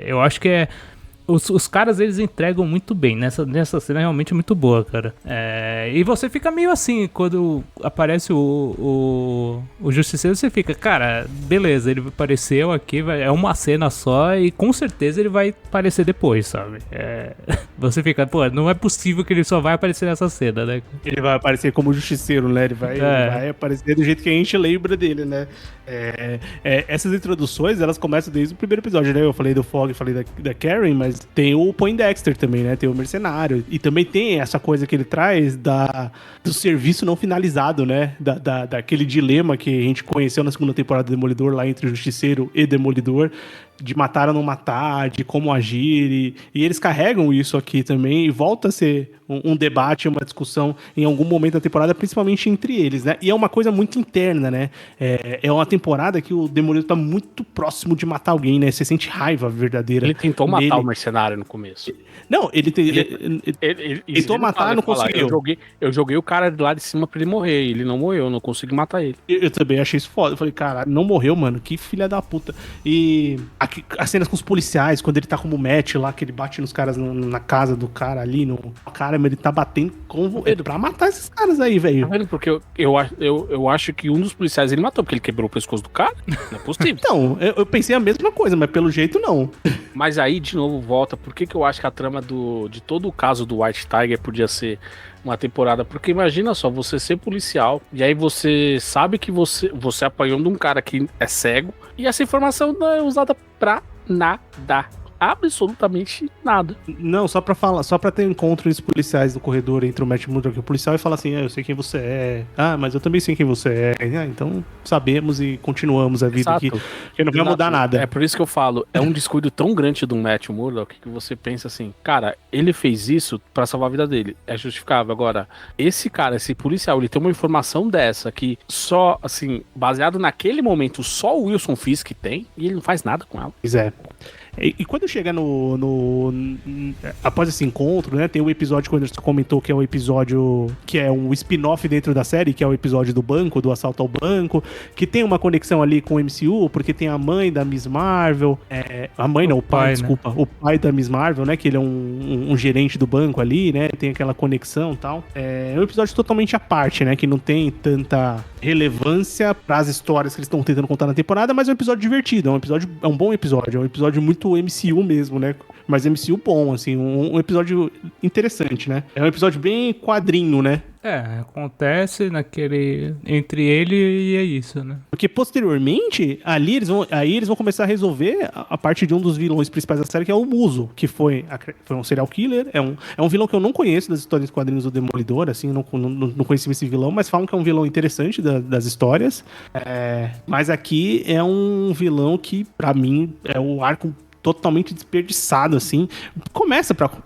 Eu acho que os caras, eles entregam muito bem. Nessa cena realmente muito boa, cara. E você fica meio assim, quando aparece o Justiceiro, você fica, cara, beleza, ele apareceu aqui, é uma cena só e com certeza ele vai aparecer depois, sabe? Você fica, não é possível que ele só vai aparecer nessa cena, né? Ele vai aparecer como Justiceiro, né? Ele vai aparecer do jeito que a gente lembra dele, né? Essas introduções, elas começam desde o primeiro episódio, né? Eu falei do Fog, falei da Karen, mas tem o Poindexter também, né? Tem o Mercenário. E também tem essa coisa que ele traz do serviço não finalizado, né? Daquele dilema que a gente conheceu na segunda temporada do Demolidor, lá entre Justiceiro e Demolidor, de matar ou não matar, de como agir. E eles carregam isso aqui também, e volta a ser um debate, uma discussão em algum momento da temporada, principalmente entre eles, né? E é uma coisa muito interna, né? É uma temporada que o Demolidor tá muito próximo de matar alguém, né? Você sente raiva verdadeira. Ele tentou matar o Mercenário no começo. Não, ele tentou matar, não conseguiu. Eu joguei o cara lá de cima pra ele morrer, ele não morreu, eu não consegui matar ele. Eu também achei isso foda. Eu falei, caralho, não morreu, mano, que filha da puta. E as cenas com os policiais, quando ele tá como Matt lá, que ele bate nos caras na casa do cara ali, cara, mas ele tá batendo pra matar esses caras aí, velho. Tá vendo? Porque eu acho que um dos policiais ele matou, porque ele quebrou o pescoço do cara. Não é possível. Então, eu pensei a mesma coisa, mas pelo jeito não. Mas aí, de novo, volta. Por que eu acho que a trama de todo o caso do White Tiger podia ser uma temporada? Porque imagina só, você ser policial, e aí você sabe que você apanhou de um cara que é cego, e essa informação não é usada pra nada. Absolutamente nada. Não, só pra ter encontros policiais no corredor entre o Matt Murdock e o policial e falar assim, eu sei quem você é. Ah, mas eu também sei quem você é. Ah, então sabemos e continuamos a vida aqui. Que não vai mudar nada. É por isso que eu falo, é um descuido tão grande do Matt Murdock que você pensa assim, cara, ele fez isso pra salvar a vida dele. É justificável. Agora, esse cara, esse policial, ele tem uma informação dessa que só, assim, baseado naquele momento, só o Wilson Fisk tem e ele não faz nada com ela. Pois é. E quando chega após esse encontro, né, tem o episódio que o Anderson comentou que é um episódio que é um spin-off dentro da série, que é o episódio do banco, do assalto ao banco, que tem uma conexão ali com o MCU, porque tem a mãe da Miss Marvel, o pai, desculpa, né? O pai da Miss Marvel, né, que ele é um gerente do banco ali, né, tem aquela conexão e tal. É um episódio totalmente à parte, né, que não tem tanta relevância para as histórias que eles estão tentando contar na temporada, mas é um episódio divertido, é um bom episódio, é um episódio muito MCU mesmo, né? Mas MCU bom, assim, um episódio interessante, né? É um episódio bem quadrinho, né? Acontece entre ele e é isso, né? Porque posteriormente, eles vão começar a resolver a parte de um dos vilões principais da série, que é o Muso, que foi um serial killer, é um vilão que eu não conheço das histórias dos quadrinhos do Demolidor, assim, não conheci esse vilão, mas falam que é um vilão interessante das histórias. Mas aqui é um vilão que, pra mim, é o arco totalmente desperdiçado, assim.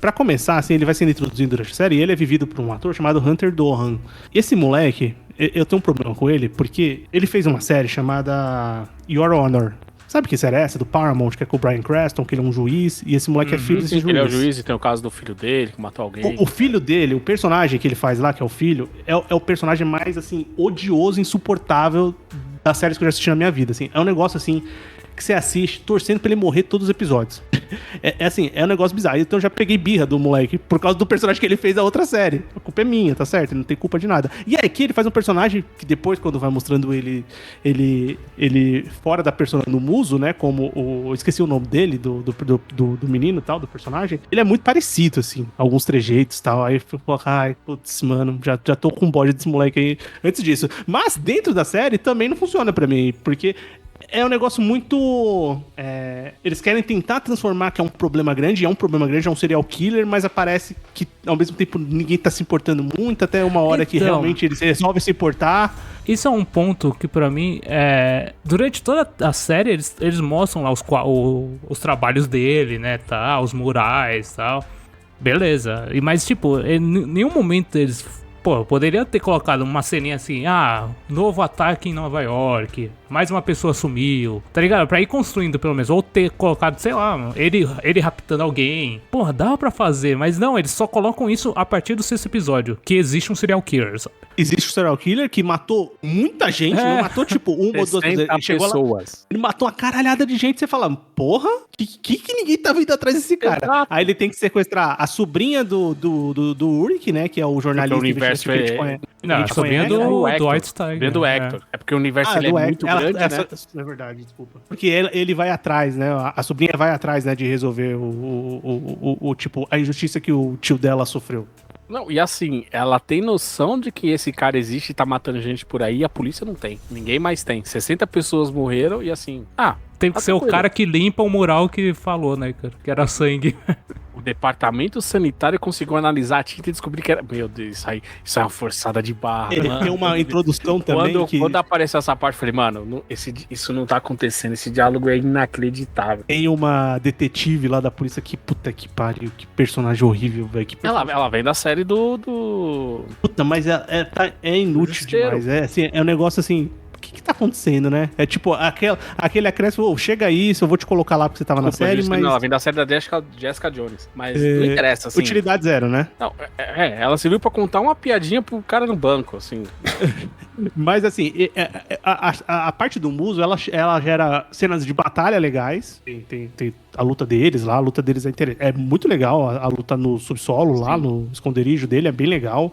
Pra começar, assim, ele vai sendo introduzido durante a série e ele é vivido por um ator chamado Hunter Dohan. Esse moleque, eu tenho um problema com ele, porque ele fez uma série chamada Your Honor. Sabe que série é essa? Do Paramount, que é com o Bryan Cranston, que ele é um juiz, e esse moleque é filho desse juiz. Ele é o juiz e tem o caso do filho dele, que matou alguém. O filho dele, o personagem que ele faz lá, que é o filho, é o personagem mais, assim, odioso e insuportável das séries que eu já assisti na minha vida, assim. É um negócio, assim, que você assiste torcendo pra ele morrer todos os episódios. Assim, é um negócio bizarro. Então eu já peguei birra do moleque por causa do personagem que ele fez da outra série. A culpa é minha, tá certo? Ele não tem culpa de nada. E aí aqui ele faz um personagem que depois, quando vai mostrando ele fora da persona no Muso, né? Como eu esqueci o nome dele, do menino e tal, do personagem. Ele é muito parecido, assim, alguns trejeitos e tal. Aí eu fico, ai, putz, mano, já tô com bode desse moleque aí antes disso. Mas dentro da série também não funciona pra mim, porque é um negócio muito... eles querem tentar transformar que é um problema grande, é um serial killer, mas aparece que ao mesmo tempo ninguém tá se importando muito, até uma hora que realmente eles resolvem se importar. Isso é um ponto que pra mim, durante toda a série, eles mostram lá os trabalhos dele, né, tá, os murais e tal. Beleza, mas tipo, em nenhum momento eles... poderia ter colocado uma ceninha assim, novo ataque em Nova York, mais uma pessoa sumiu, tá ligado? Pra ir construindo pelo menos, ou ter colocado, sei lá, ele raptando alguém. Dava pra fazer, mas não, eles só colocam isso a partir do sexto episódio, que existe um serial killer, sabe? Existe um serial killer que matou muita gente, não matou tipo uma ou duas pessoas. Ele chegou lá, ele matou uma caralhada de gente, você fala, porra, que ninguém tá vindo atrás desse cara? Exato. Aí ele tem que sequestrar a sobrinha do Ulrich, né, que é o jornalista investigativo que a gente conhece. Não, a sobrinha do White Tiger. Vem do Hector. É porque o universo é muito grande, né? É verdade, desculpa. Porque ele vai atrás, né? A sobrinha vai atrás, né, de resolver tipo, a injustiça que o tio dela sofreu. Não, e assim, ela tem noção de que esse cara existe e tá matando gente por aí, e a polícia não tem. Ninguém mais tem. 60 pessoas morreram e assim... tem que ser o cara que limpa o mural que falou, né, cara? Que era sangue. O departamento sanitário conseguiu analisar a tinta e descobrir que era... Meu Deus, isso é uma forçada de barra. Ele tem uma introdução também Quando apareceu essa parte, eu falei, mano, isso não tá acontecendo, esse diálogo é inacreditável. Tem uma detetive lá da polícia que, puta que pariu, que personagem horrível, velho. Ela vem da série do... Puta, mas é inútil demais. É um negócio assim... o que tá acontecendo, né? É tipo, aquele acréscimo, chega isso, eu vou te colocar lá porque você tava na série, mas... Não, ela vem da série da Jessica Jones, mas não interessa, assim. Utilidade zero, né? Não, ela serviu pra contar uma piadinha pro cara no banco, assim. Mas assim, a parte do Muso, ela gera cenas de batalha legais. Tem a luta deles lá, a luta deles é muito legal. A luta no subsolo lá, no esconderijo dele, é bem legal.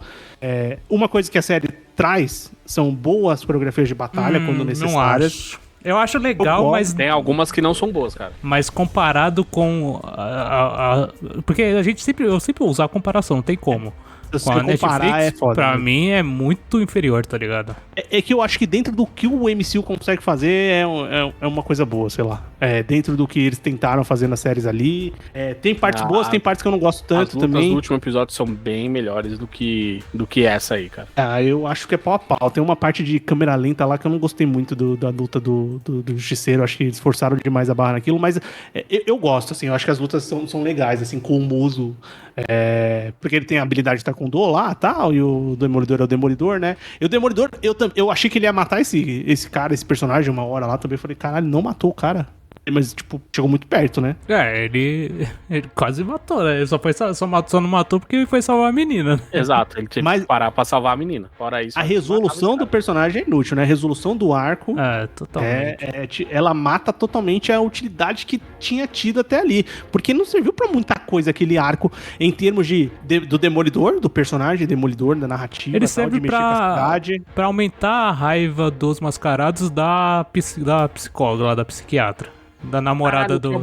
Uma coisa que a série traz são boas coreografias de batalha quando necessárias. Não acho. Eu acho legal, mas... Tem algumas que não são boas, cara. Mas comparado com... porque eu sempre vou usar a comparação, não tem como. Se eu comparar, é foda. Pra mim é muito inferior, tá ligado? É que eu acho que dentro do que o MCU consegue fazer é uma coisa boa, sei lá. Dentro do que eles tentaram fazer nas séries ali. Tem partes boas, tem partes que eu não gosto tanto também. Os últimos episódios são bem melhores do que essa aí, cara. Eu acho que é pau a pau. Tem uma parte de câmera lenta lá que eu não gostei muito da luta do Justiceiro. Acho que eles forçaram demais a barra naquilo, mas eu gosto, assim. Eu acho que as lutas são legais, assim, com o Muso. Porque ele tem a habilidade de taekwondo lá, tal, e o Demolidor é o Demolidor, né? E o Demolidor, eu achei que ele ia matar esse cara, esse personagem uma hora lá também. Falei, caralho, não matou o cara. Mas, tipo, chegou muito perto, né? Ele quase matou, né? Ele só não matou porque ele foi salvar a menina. Exato, ele teve que parar pra salvar a menina. Fora isso, a resolução do personagem é inútil, né? A resolução do arco... Totalmente. Ela mata totalmente a utilidade que tinha tido até ali. Porque não serviu pra muita coisa aquele arco em termos do Demolidor, do personagem Demolidor, da narrativa, ele serve de mexer com a cidade. Pra aumentar a raiva dos mascarados da psicóloga lá, da psiquiatra. Da namorada do...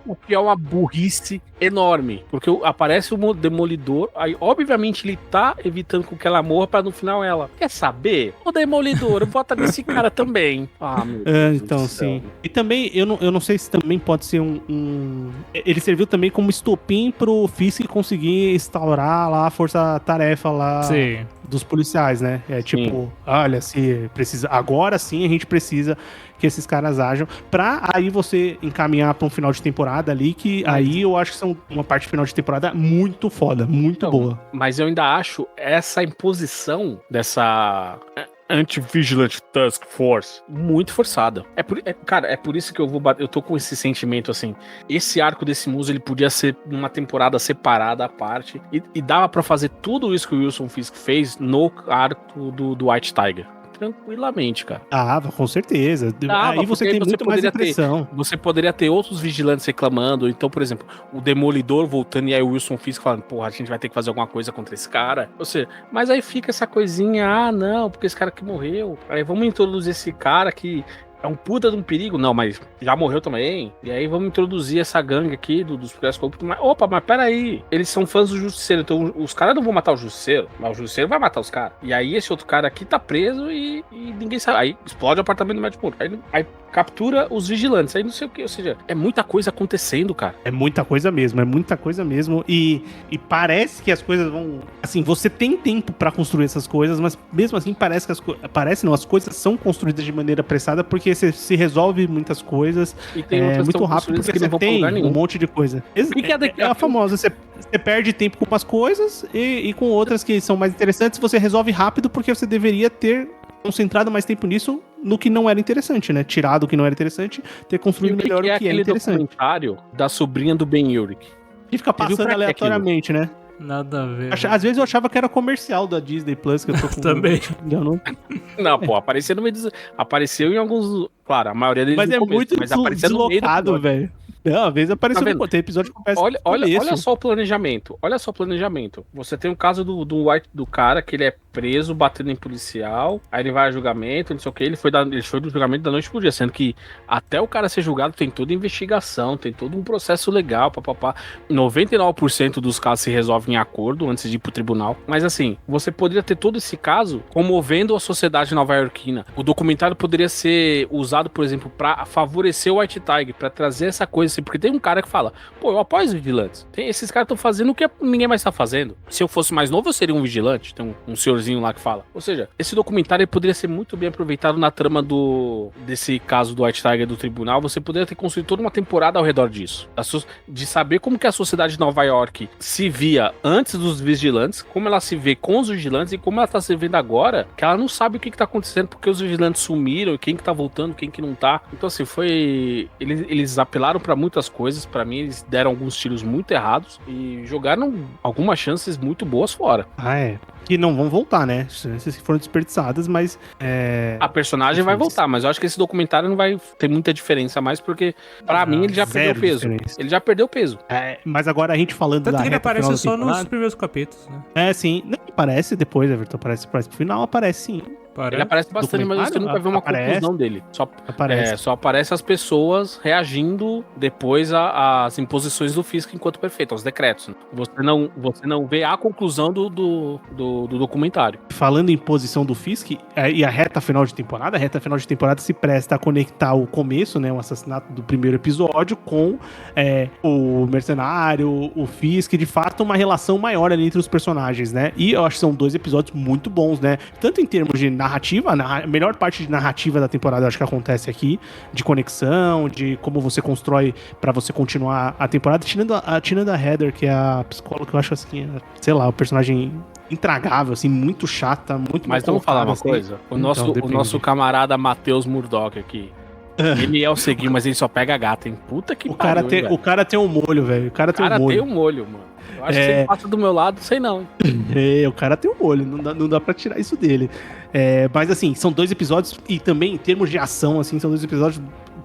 O que é uma burrice enorme. Porque aparece o Demolidor, aí obviamente ele tá evitando que ela morra pra no final ela... Quer saber? O Demolidor, vota nesse cara também. Meu Deus então, sim. E também, eu não sei se também pode ser Ele serviu também como estopim pro Fisk conseguir instaurar lá a força-tarefa lá... Sim. Dos policiais, né? Olha, se precisa... Agora sim a gente precisa que esses caras ajam pra aí você encaminhar pra um final de temporada ali, que aí eu acho que são uma parte final de temporada muito foda, muito boa. Mas eu ainda acho essa imposição dessa... Anti-Vigilante Task Force muito forçada. Cara, é por isso que eu tô com esse sentimento assim. Esse arco desse Muso, ele podia ser numa temporada separada à parte e dava pra fazer tudo isso que o Wilson Fisk fez no arco do White Tiger. Tranquilamente, cara. Com certeza. Aí você tem muito mais impressão. Você poderia ter outros vigilantes reclamando. Então, por exemplo, o Demolidor voltando e aí o Wilson Fisk falando, porra, a gente vai ter que fazer alguma coisa contra esse cara. Ou seja, mas aí fica essa coisinha, não, porque esse cara que morreu. Aí vamos introduzir esse cara que é um puta de um perigo. Não, mas já morreu também. E aí vamos introduzir essa gangue aqui dos Press Corruptos. Opa, mas peraí. Eles são fãs do Justiceiro. Então os caras não vão matar o Justiceiro. Mas o Justiceiro vai matar os caras. E aí esse outro cara aqui tá preso e ninguém sabe. Aí explode o apartamento do Matt Murdock. Aí captura os vigilantes. Aí não sei o que. Ou seja, é muita coisa acontecendo, cara. É muita coisa mesmo. E parece que as coisas vão... Assim, você tem tempo pra construir essas coisas, mas mesmo assim parece que as coisas são construídas de maneira apressada porque se resolve muitas coisas e tem muito rápido, porque você tem um monte de coisa. É a famosa, você perde tempo com umas coisas e com outras que são mais interessantes, você resolve rápido porque você deveria ter concentrado mais tempo nisso no que não era interessante, né? Tirado o que não era interessante, ter construído melhor o que é interessante. Documentário da sobrinha do Ben Urich. E fica passando aleatoriamente, né? Nada a ver. Às vezes eu achava que era comercial da Disney Plus, que eu tô com... Também. Não, pô, apareceu no meio apareceu em alguns... Claro, a maioria deles mas é começo, muito deslocado, velho. Não, às vezes apareceu tem episódio que começa olha só o planejamento. Olha só o planejamento. Você tem o caso do cara que ele é preso, batendo em policial, aí ele vai a julgamento, não sei o que, ele foi do julgamento da noite pro dia, sendo que até o cara ser julgado tem toda a investigação, tem todo um processo legal, papapá. 99% dos casos se resolvem em acordo antes de ir pro tribunal. Mas assim, você poderia ter todo esse caso comovendo a sociedade nova-iorquina. O documentário poderia ser usado, por exemplo, pra favorecer o White Tiger, pra trazer essa coisa acontecer. Porque tem um cara que fala, pô, eu apoio os vigilantes. Esses caras estão fazendo o que ninguém mais tá fazendo. Se eu fosse mais novo, eu seria um vigilante. Tem um senhorzinho lá que fala. Ou seja, esse documentário poderia ser muito bem aproveitado na trama desse caso do White Tiger do tribunal. Você poderia ter construído toda uma temporada ao redor disso. De saber como que a sociedade de Nova York se via antes dos vigilantes, como ela se vê com os vigilantes e como ela tá se vendo agora, que ela não sabe o que tá acontecendo, porque os vigilantes sumiram, e quem que tá voltando, quem que não tá. Então assim, eles apelaram pra muitas coisas. Pra mim, eles deram alguns tiros muito errados e jogaram algumas chances muito boas fora. Que não vão voltar, né? Chances que foram desperdiçadas, mas... A personagem vai voltar, mas eu acho que esse documentário não vai ter muita diferença mais, porque pra mim ele já perdeu peso. Ele já perdeu peso. Mas agora a gente falando tanto da que ele reta aparece só final nos primeiros capítulos, né? Sim. Não, aparece depois, Everton. Aparece pro final, aparece sim. Ele aparece bastante, mas você nunca vê uma conclusão dele. Só aparece as pessoas reagindo depois às imposições do Fisk enquanto prefeito, aos decretos. Né? Você não vê a conclusão do documentário. Falando em posição do Fisk, e a reta final de temporada se presta a conectar o começo, né, o assassinato do primeiro episódio, com o mercenário, o Fisk, de fato uma relação maior ali entre os personagens, né? E eu acho que são 2 episódios muito bons, né? Tanto em termos de narrativa, a melhor parte de narrativa da temporada eu acho que acontece aqui, de conexão, de como você constrói pra você continuar a temporada, tirando a Heather, que é a psicóloga, que eu acho assim, sei lá, o personagem intragável, assim, muito chata, muito... Mas vamos falar uma coisa, o nosso camarada Matheus Murdock aqui, ele é o seguinte, mas ele só pega gata, hein? Puta que pariu, o cara tem um molho, velho, o cara tem um molho, mano. Eu acho que se ele passa do meu lado, sei não. O cara tem um olho, não dá pra tirar isso dele. Mas assim, são 2 episódios, e também em termos de ação, assim, são 2 episódios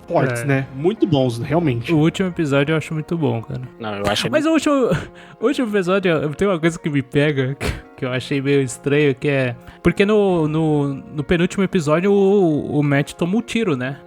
fortes, né? Muito bons, realmente. O último episódio eu acho muito bom, cara. Não, eu acho... Mas o último episódio, tem uma coisa que me pega, que eu achei meio estranho, que é... Porque no penúltimo episódio, o Matt toma um tiro, né?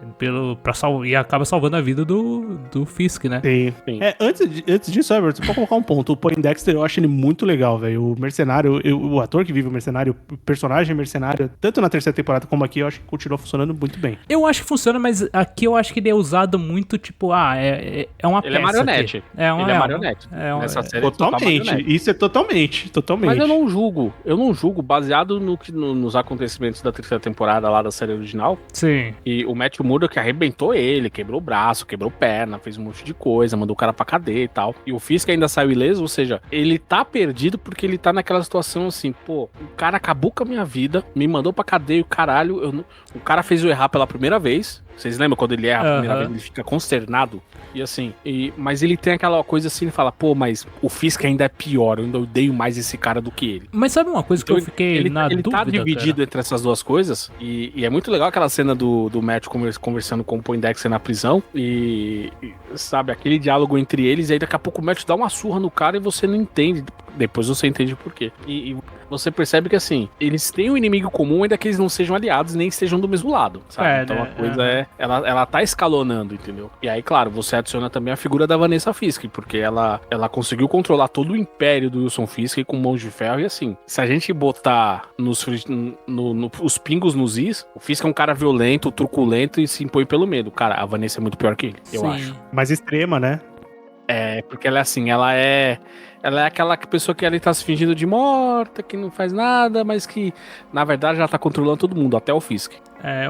E acaba salvando a vida do Fisk, né? Sim. Antes disso, Everton, pode colocar um ponto. O Poindexter, eu acho ele muito legal, velho. O mercenário, o ator que vive o mercenário, o personagem mercenário, tanto na terceira temporada como aqui, eu acho que continua funcionando muito bem. Eu acho que funciona, mas aqui eu acho que ele é usado muito, tipo, é uma peça. Ele é marionete. Ele é marionete. Nessa série totalmente. Isso é totalmente. Mas eu não julgo, baseado nos acontecimentos da terceira temporada lá da série original. Sim. E o Matthew Murdock arrebentou ele, quebrou o braço, quebrou perna, fez um monte de coisa, mandou o cara pra cadeia e tal. E o Fisk ainda saiu ileso, ou seja, ele tá perdido porque ele tá naquela situação assim, pô, o cara acabou com a minha vida, me mandou pra cadeia, o caralho, o cara fez eu errar pela primeira vez. Vocês lembram quando ele erra a primeira vez, ele fica consternado? E assim, mas ele tem aquela coisa assim, ele fala, pô, mas o Fisk ainda é pior, eu ainda odeio mais esse cara do que ele. Mas sabe uma coisa então, que eu fiquei na dúvida, tá dividido, cara, entre essas duas coisas, e é muito legal aquela cena do Matt conversando com o Poindexter na prisão, e sabe, aquele diálogo entre eles, e aí daqui a pouco o Matt dá uma surra no cara e você não entende, depois você entende por quê. E você percebe que assim, eles têm um inimigo comum, ainda que eles não sejam aliados, nem estejam do mesmo lado, sabe? Então a coisa ela tá escalonando, entendeu? E aí, claro, você adiciona também a figura da Vanessa Fisk, porque ela conseguiu controlar todo o império do Wilson Fisk com mãos de ferro, e assim, se a gente botar os pingos nos is, o Fisk é um cara violento, truculento e se impõe pelo medo. Cara, a Vanessa é muito pior que ele, eu acho. Mais extrema, né? Porque ela é assim, ela é aquela pessoa que ali tá se fingindo de morta, que não faz nada, mas que, na verdade, ela tá controlando todo mundo, até o Fisk.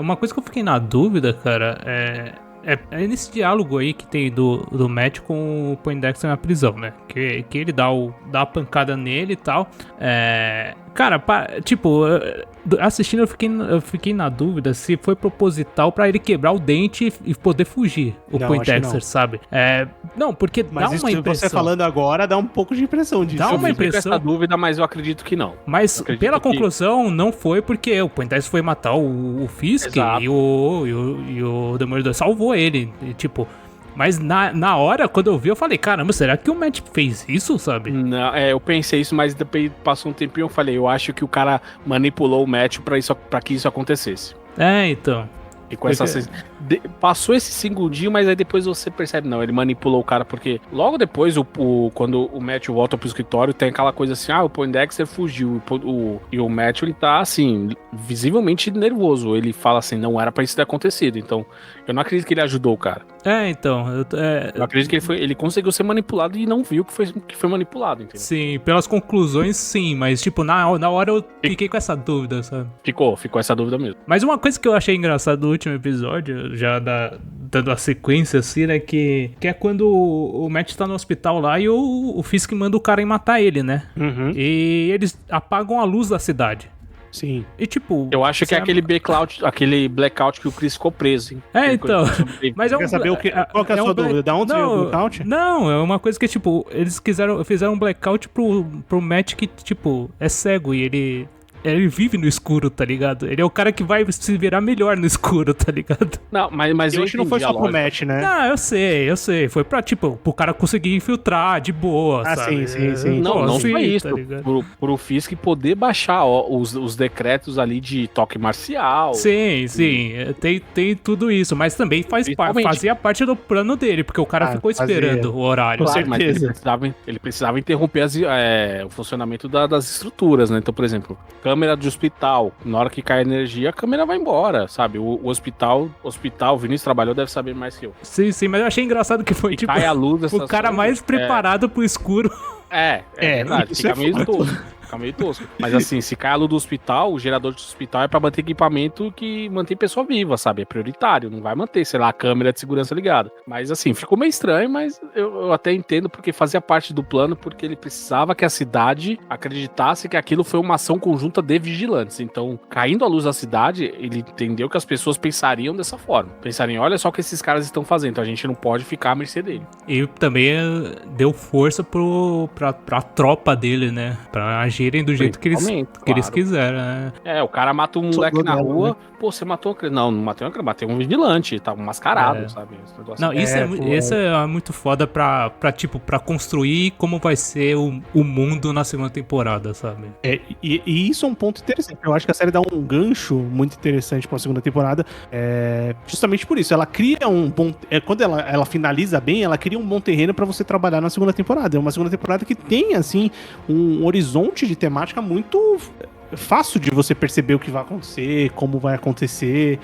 Uma coisa que eu fiquei na dúvida, cara, é nesse diálogo aí que tem do Matt com o Poindexter na prisão, né? Que ele dá a pancada nele e tal. Cara, tipo, assistindo eu fiquei na dúvida se foi proposital pra ele quebrar o dente e poder fugir, o Poindexter, sabe? Não, porque mas dá uma impressão. Você falando agora dá um pouco de impressão disso. Dá uma impressão. Essa dúvida, mas eu acredito que não. Mas pela conclusão, não foi porque o Poindexter foi matar o Fisk. Exato. E o Demolidor salvou ele. E, tipo... Mas na hora, quando eu vi, eu falei, caramba, será que o Matt fez isso, sabe? Não, eu pensei isso, mas depois passou um tempinho, eu falei, eu acho que o cara manipulou o Matt pra que isso acontecesse. Então. E com passou esse segundinho, mas aí depois você percebe, não, ele manipulou o cara, porque logo depois, quando o Matthew volta pro escritório, tem aquela coisa assim, o Poindexter fugiu, e o Matthew, ele tá, assim, visivelmente nervoso, ele fala assim, não era pra isso ter acontecido, então, eu não acredito que ele ajudou o cara. Então, eu acredito que ele conseguiu ser manipulado e não viu que foi manipulado, entendeu? Sim, pelas conclusões, sim, mas, tipo, na hora eu fiquei com essa dúvida, sabe? Ficou essa dúvida mesmo. Mas uma coisa que eu achei engraçada no último episódio, já dando a sequência, assim, né, que é quando o Matt tá no hospital lá e o Fisk manda o cara ir matar ele, né? Uhum. E eles apagam a luz da cidade. Sim. E tipo... Eu acho que é aquele blackout que o Chris ficou preso, hein? Então... Mas Quer saber qual que é a sua dúvida? Da onde veio o blackout? Não, é uma coisa que, tipo, eles fizeram um blackout pro Matt que, tipo, é cego e ele vive no escuro, tá ligado? Ele é o cara que vai se virar melhor no escuro, tá ligado? Não, mas eu acho que não foi só pro Matt, né? Não, eu sei. Foi pra, tipo, pro cara conseguir infiltrar de boa, sabe? Sim. Não foi isso. Tá pro Fisk poder baixar os decretos ali de toque marcial. Sim. Tem tudo isso, mas também fazia parte do plano dele, porque o cara ficou esperando o horário. Com certeza. Mas ele precisava interromper o funcionamento das estruturas, né? Então, por exemplo, câmera de hospital, na hora que cai a energia, a câmera vai embora, sabe? O hospital, o Vinícius trabalhou, deve saber mais que eu. Sim, mas eu achei engraçado que foi, tipo, cai a luz, o cara mais preparado pro escuro. É verdade, fica meio tosco. Mas assim, se cai a luz do hospital, o gerador do hospital é pra manter equipamento que mantém pessoa viva, sabe? É prioritário, não vai manter, sei lá, a câmera de segurança ligada. Mas assim, ficou meio estranho, mas eu até entendo porque fazia parte do plano, porque ele precisava que a cidade acreditasse que aquilo foi uma ação conjunta de vigilantes. Então, caindo a luz da cidade, ele entendeu que as pessoas pensariam dessa forma. Pensariam, olha só o que esses caras estão fazendo, então a gente não pode ficar à mercê dele. E também deu força pra tropa dele, né? Pra agirem do jeito que eles quiseram, né? O cara mata um moleque na rua, pô, você matou não matei uma criança, matei um vigilante, tava mascarado, sabe? Não, isso é muito foda pra construir como vai ser o mundo na segunda temporada, sabe? E isso é um ponto interessante. Eu acho que a série dá um gancho muito interessante pra segunda temporada, justamente por isso. Ela cria um bom... quando ela finaliza bem, ela cria um bom terreno pra você trabalhar na segunda temporada. É uma segunda temporada que tem, assim, um horizonte de temática muito fácil de você perceber o que vai acontecer, como vai acontecer,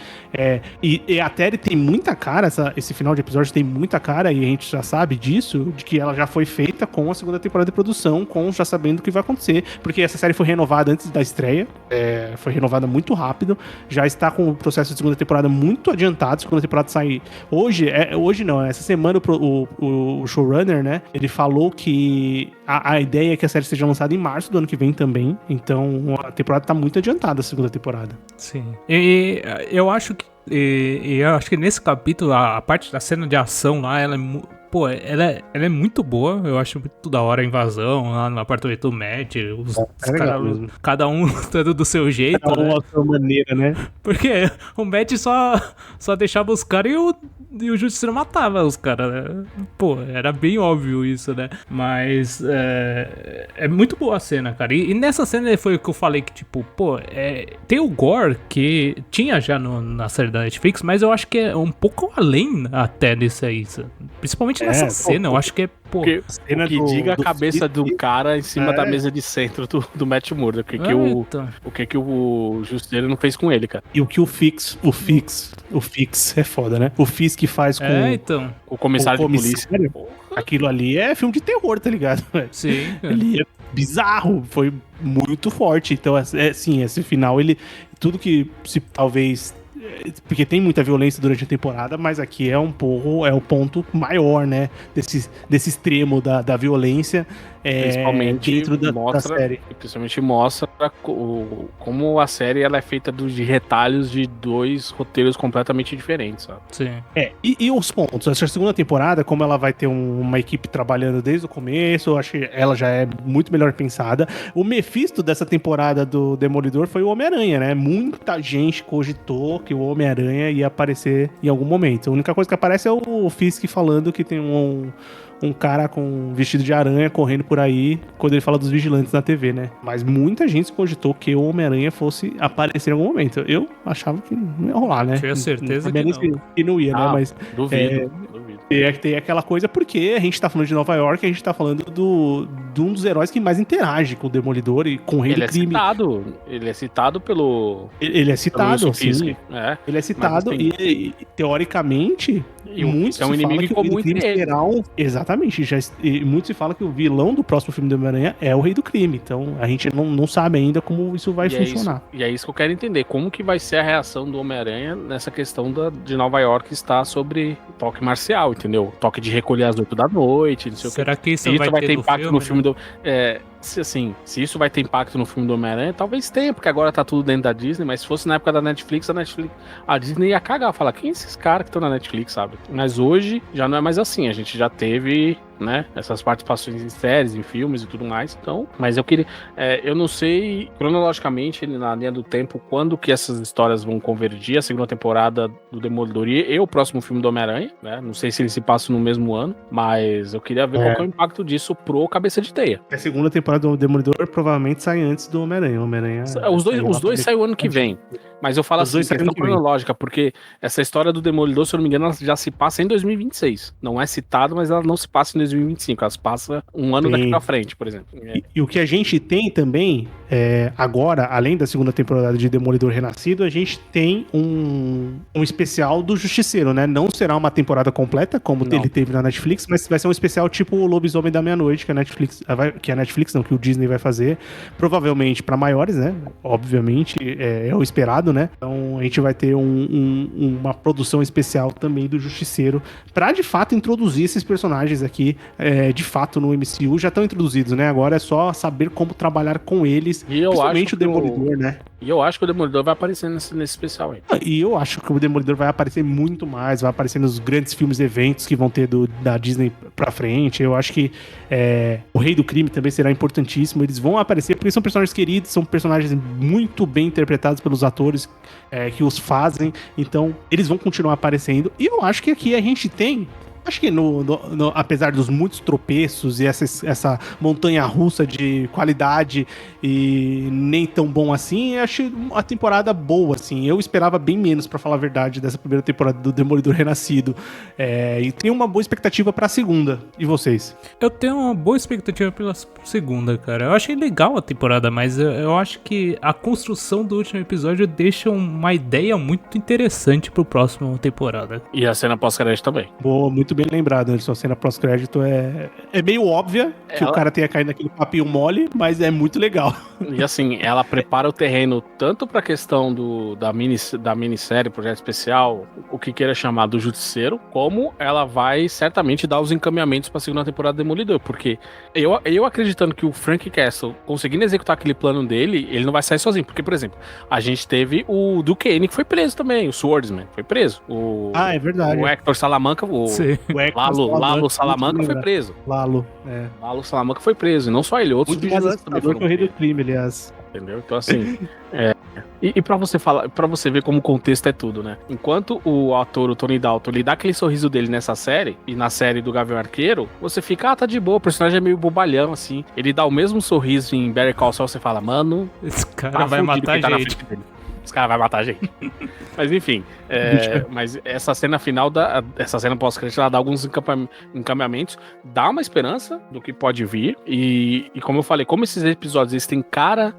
e a série tem muita cara, esse final de episódio tem muita cara, e a gente já sabe disso, de que ela já foi feita com a segunda temporada de produção, já sabendo o que vai acontecer, porque essa série foi renovada antes da estreia, foi renovada muito rápido, já está com o processo de segunda temporada muito adiantado. A segunda temporada sai hoje não, essa semana o showrunner, né, ele falou que a ideia é que a série seja lançada em março do ano que vem também, então a temporada tá muito adiantada, a segunda temporada. Sim. E eu acho que nesse capítulo, a parte da cena de ação lá, ela é muito boa. Eu acho muito da hora a invasão lá no apartamento do Matt. Os caras, cada um lutando do seu jeito. Cada um a sua maneira, né? Porque o Matt só deixava os caras e o Justiceiro matava os caras, né? Pô, era bem óbvio isso, né? Mas é muito boa a cena, cara. E nessa cena foi o que eu falei que, tipo, tem o gore que tinha já na série da Netflix, mas eu acho que é um pouco além até disso aí. Principalmente nessa cena, eu acho que é, pô... diga a cabeça de um cara em cima da mesa de centro do Matt Murdock. O que o Justiceiro não fez com ele, cara. E o que o Fix é foda, né? O Fisk faz com o comissário de polícia. Aquilo ali é filme de terror, tá ligado? Sim. Ele é bizarro, foi muito forte. Então, sim, esse final, tudo que se talvez... Porque tem muita violência durante a temporada, mas aqui é o ponto maior, né? Desse extremo da violência. Principalmente dentro da série. Principalmente mostra como a série ela é feita de retalhos de dois roteiros completamente diferentes, sabe? Sim. E os pontos? Acho que a segunda temporada, como ela vai ter uma equipe trabalhando desde o começo, eu acho que ela já é muito melhor pensada. O Mephisto dessa temporada do Demolidor foi o Homem-Aranha, né? Muita gente cogitou que o Homem-Aranha ia aparecer em algum momento. A única coisa que aparece é o Fisk falando que tem um um cara com um vestido de aranha correndo por aí quando ele fala dos vigilantes na TV, né? Mas muita gente cogitou que o Homem-Aranha fosse aparecer em algum momento. Eu achava que não ia rolar, né? Tinha certeza que não. Que não ia, né? Mas Duvido. tem aquela coisa porque a gente tá falando de Nova York, a gente tá falando de um dos heróis que mais interage com o Demolidor e com o Rei do Crime. Ele é citado pelo... Ele é citado, Wilson sim. Fisk, Ele é citado assim, e teoricamente... muitos é um inimigo em comum entre eles. Exatamente. E muito se fala que o vilão do próximo filme do Homem-Aranha é o Rei do Crime. Então a gente não sabe ainda como isso vai funcionar. É isso que eu quero entender. Como que vai ser a reação do Homem-Aranha nessa questão de Nova York estar sobre toque marcial, entendeu? Toque de recolher às 8 da noite, não sei o que. Será que isso vai ter impacto no filme né? do... Se isso vai ter impacto no filme do Homem-Aranha, talvez tenha, porque agora tá tudo dentro da Disney, mas se fosse na época da Netflix, a Disney ia cagar, falar, quem é esses caras que estão na Netflix, sabe? Mas hoje já não é mais assim, a gente já teve, né, essas participações em séries, em filmes e tudo mais, então, mas eu queria, eu não sei, cronologicamente, na linha do tempo, quando que essas histórias vão convergir, a segunda temporada do Demolidor e o próximo filme do Homem-Aranha, né, não sei se eles se passam no mesmo ano, mas eu queria ver qual que é o impacto disso pro Cabeça de Teia. A segunda temporada do Demolidor provavelmente sai antes do Homem-Aranha. Os dois saem o ano que vem. Mas eu falo assim, questão cronológica, porque essa história do Demolidor, se eu não me engano, ela já se passa em 2026. Não é citado, mas ela não se passa em 2025. Ela se passa um ano daqui pra frente, por exemplo. E o que a gente tem também, agora, além da segunda temporada de Demolidor Renascido, a gente tem um especial do Justiceiro, né? Não será uma temporada completa, como ele teve na Netflix, mas vai ser um especial tipo o Lobisomem da Meia-Noite, que a Netflix não, que o Disney vai fazer, provavelmente pra maiores, né? Obviamente, é o esperado, né? Então a gente vai ter uma produção especial também do Justiceiro pra, de fato, introduzir esses personagens aqui, de fato, no MCU. Já estão introduzidos, né? Agora é só saber como trabalhar com eles, principalmente o Demolidor, né? E eu acho que o Demolidor vai aparecer nesse especial aí. E eu acho que o Demolidor vai aparecer muito mais, vai aparecer nos grandes filmes e eventos que vão ter da Disney pra frente. Eu acho que o Rei do Crime também será importantíssimo. Eles vão aparecer porque são personagens queridos, são personagens muito bem interpretados pelos atores que os fazem. Então, eles vão continuar aparecendo. E eu acho que aqui a gente tem... Acho que apesar dos muitos tropeços e essa montanha-russa de qualidade e nem tão bom assim, achei uma temporada boa, assim. Eu esperava bem menos, pra falar a verdade, dessa primeira temporada do Demolidor Renascido. E tenho uma boa expectativa pra segunda. E vocês? Eu tenho uma boa expectativa pela segunda, cara. Eu achei legal a temporada, mas eu acho que a construção do último episódio deixa uma ideia muito interessante pro próximo temporada. E a cena pós-crédito também. Boa, muito bem lembrado, Anderson. A cena pós-crédito é meio óbvia que o cara tenha caído naquele papinho mole, mas é muito legal. E assim, ela prepara o terreno tanto pra questão da minissérie, projeto especial, o que queira chamar do Justiceiro, como ela vai certamente dar os encaminhamentos pra segunda temporada do Demolidor, porque eu acreditando que o Frank Castle, conseguindo executar aquele plano dele, ele não vai sair sozinho, porque, por exemplo, a gente teve o Duke Kane que foi preso também, o Swordsman, foi preso. É verdade. O Hector Salamanca, Lalo Salamanca foi preso. Lalo Salamanca foi preso, e não só ele, outros vigilantes também foram presos. O Rei do Crime, aliás. Entendeu? Então, assim, E pra você ver como o contexto é tudo, né? Enquanto o ator, o Tony Dalton, ele dá aquele sorriso dele nessa série, e na série do Gavião Arqueiro, você fica, tá de boa, o personagem é meio bobalhão, assim. Ele dá o mesmo sorriso em Better Call Saul, você fala, mano... Esse cara vai matar a gente. Esse cara vai matar a gente. Mas enfim, mas essa cena final, essa cena pós-crédito, ela dá alguns encaminhamentos, dá uma esperança do que pode vir, e como eu falei, como esses episódios eles têm cara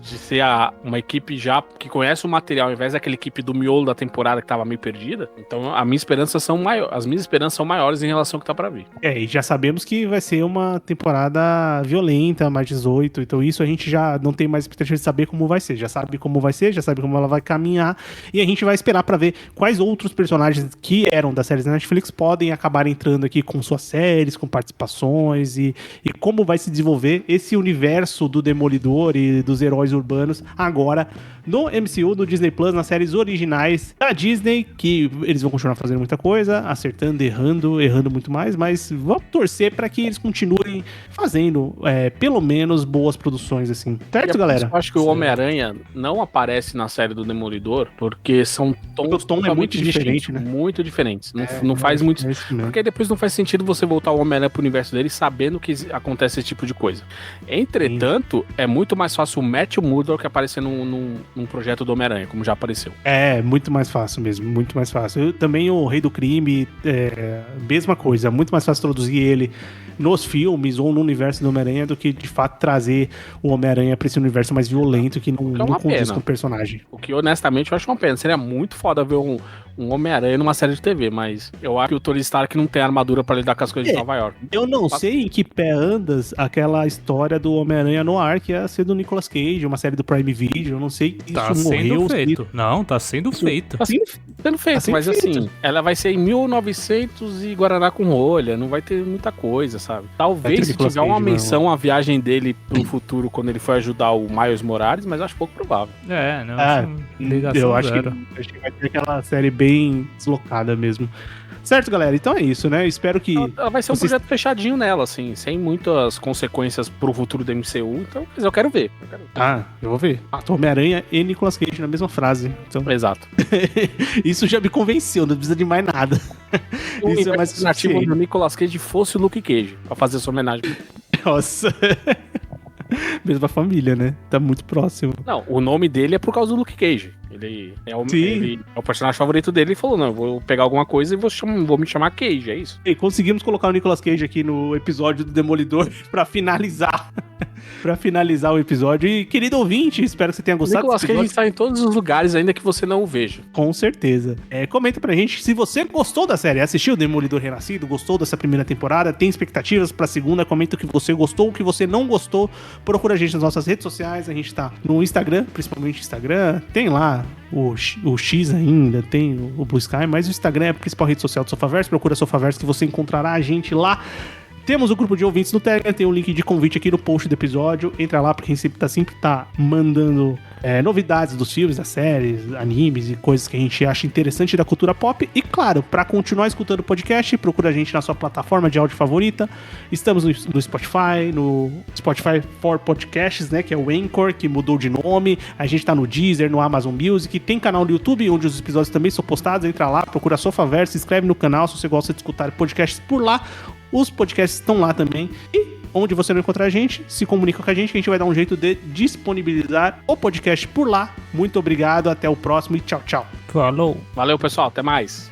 de ser uma equipe já que conhece o material, ao invés daquela equipe do miolo da temporada que tava meio perdida, então as minhas esperanças são maiores em relação ao que tá pra vir. E já sabemos que vai ser uma temporada violenta, mais 18, então isso a gente já não tem mais expectativa de saber como vai ser, já sabe como vai ser, já sabe como ela vai caminhar, e a gente vai esperar pra ver quais outros personagens que eram das séries da Netflix podem acabar entrando aqui com suas séries, com participações, e como vai se desenvolver esse universo do Demolidor e dos heróis urbanos agora no MCU, no Disney Plus, nas séries originais da Disney, que eles vão continuar fazendo muita coisa, acertando, errando muito mais, mas vamos torcer pra que eles continuem fazendo pelo menos boas produções, assim. Certo, galera? Eu acho que o Homem-Aranha não aparece na série do Demolidor, porque são tons o tom é muito diferente, né? Muito diferentes. Não faz muito... Porque depois não faz sentido você voltar o Homem-Aranha pro universo dele sabendo que acontece esse tipo de coisa. Entretanto, é muito mais fácil o Matthew Murdock aparecer num projeto do Homem-Aranha, como já apareceu. É, muito mais fácil mesmo, muito mais fácil. Também o Rei do Crime, mesma coisa, muito mais fácil introduzir ele nos filmes ou no universo do Homem-Aranha do que, de fato, trazer o Homem-Aranha pra esse universo mais violento que não condiz com o personagem. O que, honestamente, eu acho uma pena. Seria muito foda ver um Homem-Aranha numa série de TV, mas eu acho que o Tony Stark não tem armadura pra lidar com as coisas de Nova York. Eu não sei em que pé andas aquela história do Homem-Aranha no ar, que ia ser do Nicolas Cage, uma série do Prime Video, eu não sei se tá isso morreu. Sendo feito. Não, tá sendo feito. Tá sendo feito, mas assim, ela vai ser em 1900 e Guaraná com rolha, não vai ter muita coisa, sabe? Talvez se tiver uma menção à viagem dele pro futuro, quando ele foi ajudar o Miles Morales, mas acho pouco provável. Eu acho que vai ter aquela série bem deslocada mesmo. Certo, galera? Então é isso, né? Espero que... Ela vai ser um projeto fechadinho nela, assim, sem muitas consequências pro futuro do MCU, então, mas eu quero ver. Eu vou ver. Homem-Aranha e Nicolas Cage na mesma frase. Então... Exato. Isso já me convenceu, não precisa de mais nada. Isso é mais nativo do Nicolas Cage fosse o Luke Cage, pra fazer essa homenagem. Nossa... Mesma família, né? Tá muito próximo. Não, o nome dele é por causa do Luke Cage. Ele é o personagem favorito dele. Ele falou, não, eu vou pegar alguma coisa e vou me chamar Cage, é isso. E conseguimos colocar o Nicolas Cage aqui no episódio do Demolidor pra finalizar. Pra finalizar o episódio. E, querido ouvinte, espero que você tenha gostado. O Nicolas Cage está em todos os lugares, ainda que você não o veja. Com certeza. Comenta pra gente se você gostou da série, assistiu o Demolidor Renascido, gostou dessa primeira temporada, tem expectativas pra segunda, comenta o que você gostou, o que você não gostou. Procura a gente nas nossas redes sociais, a gente tá no Instagram, principalmente Instagram, tem lá o X ainda, tem o Blue Sky, mas o Instagram é a principal rede social do Sofaverso, procura Sofaverso que você encontrará a gente lá. Temos o grupo de ouvintes no Telegram, tem um link de convite aqui no post do episódio. Entra lá, porque a gente sempre tá mandando novidades dos filmes, das séries, animes e coisas que a gente acha interessante da cultura pop. E claro, para continuar escutando o podcast, procura a gente na sua plataforma de áudio favorita. Estamos no Spotify for Podcasts, né, que é o Anchor, que mudou de nome. A gente tá no Deezer, no Amazon Music. Tem canal no YouTube, onde os episódios também são postados. Entra lá, procura a Sofaverso, se inscreve no canal se você gosta de escutar podcasts por lá. Os podcasts estão lá também. E onde você não encontrar a gente, se comunica com a gente, que a gente vai dar um jeito de disponibilizar o podcast por lá. Muito obrigado, até o próximo e tchau, tchau. Falou. Valeu, pessoal. Até mais.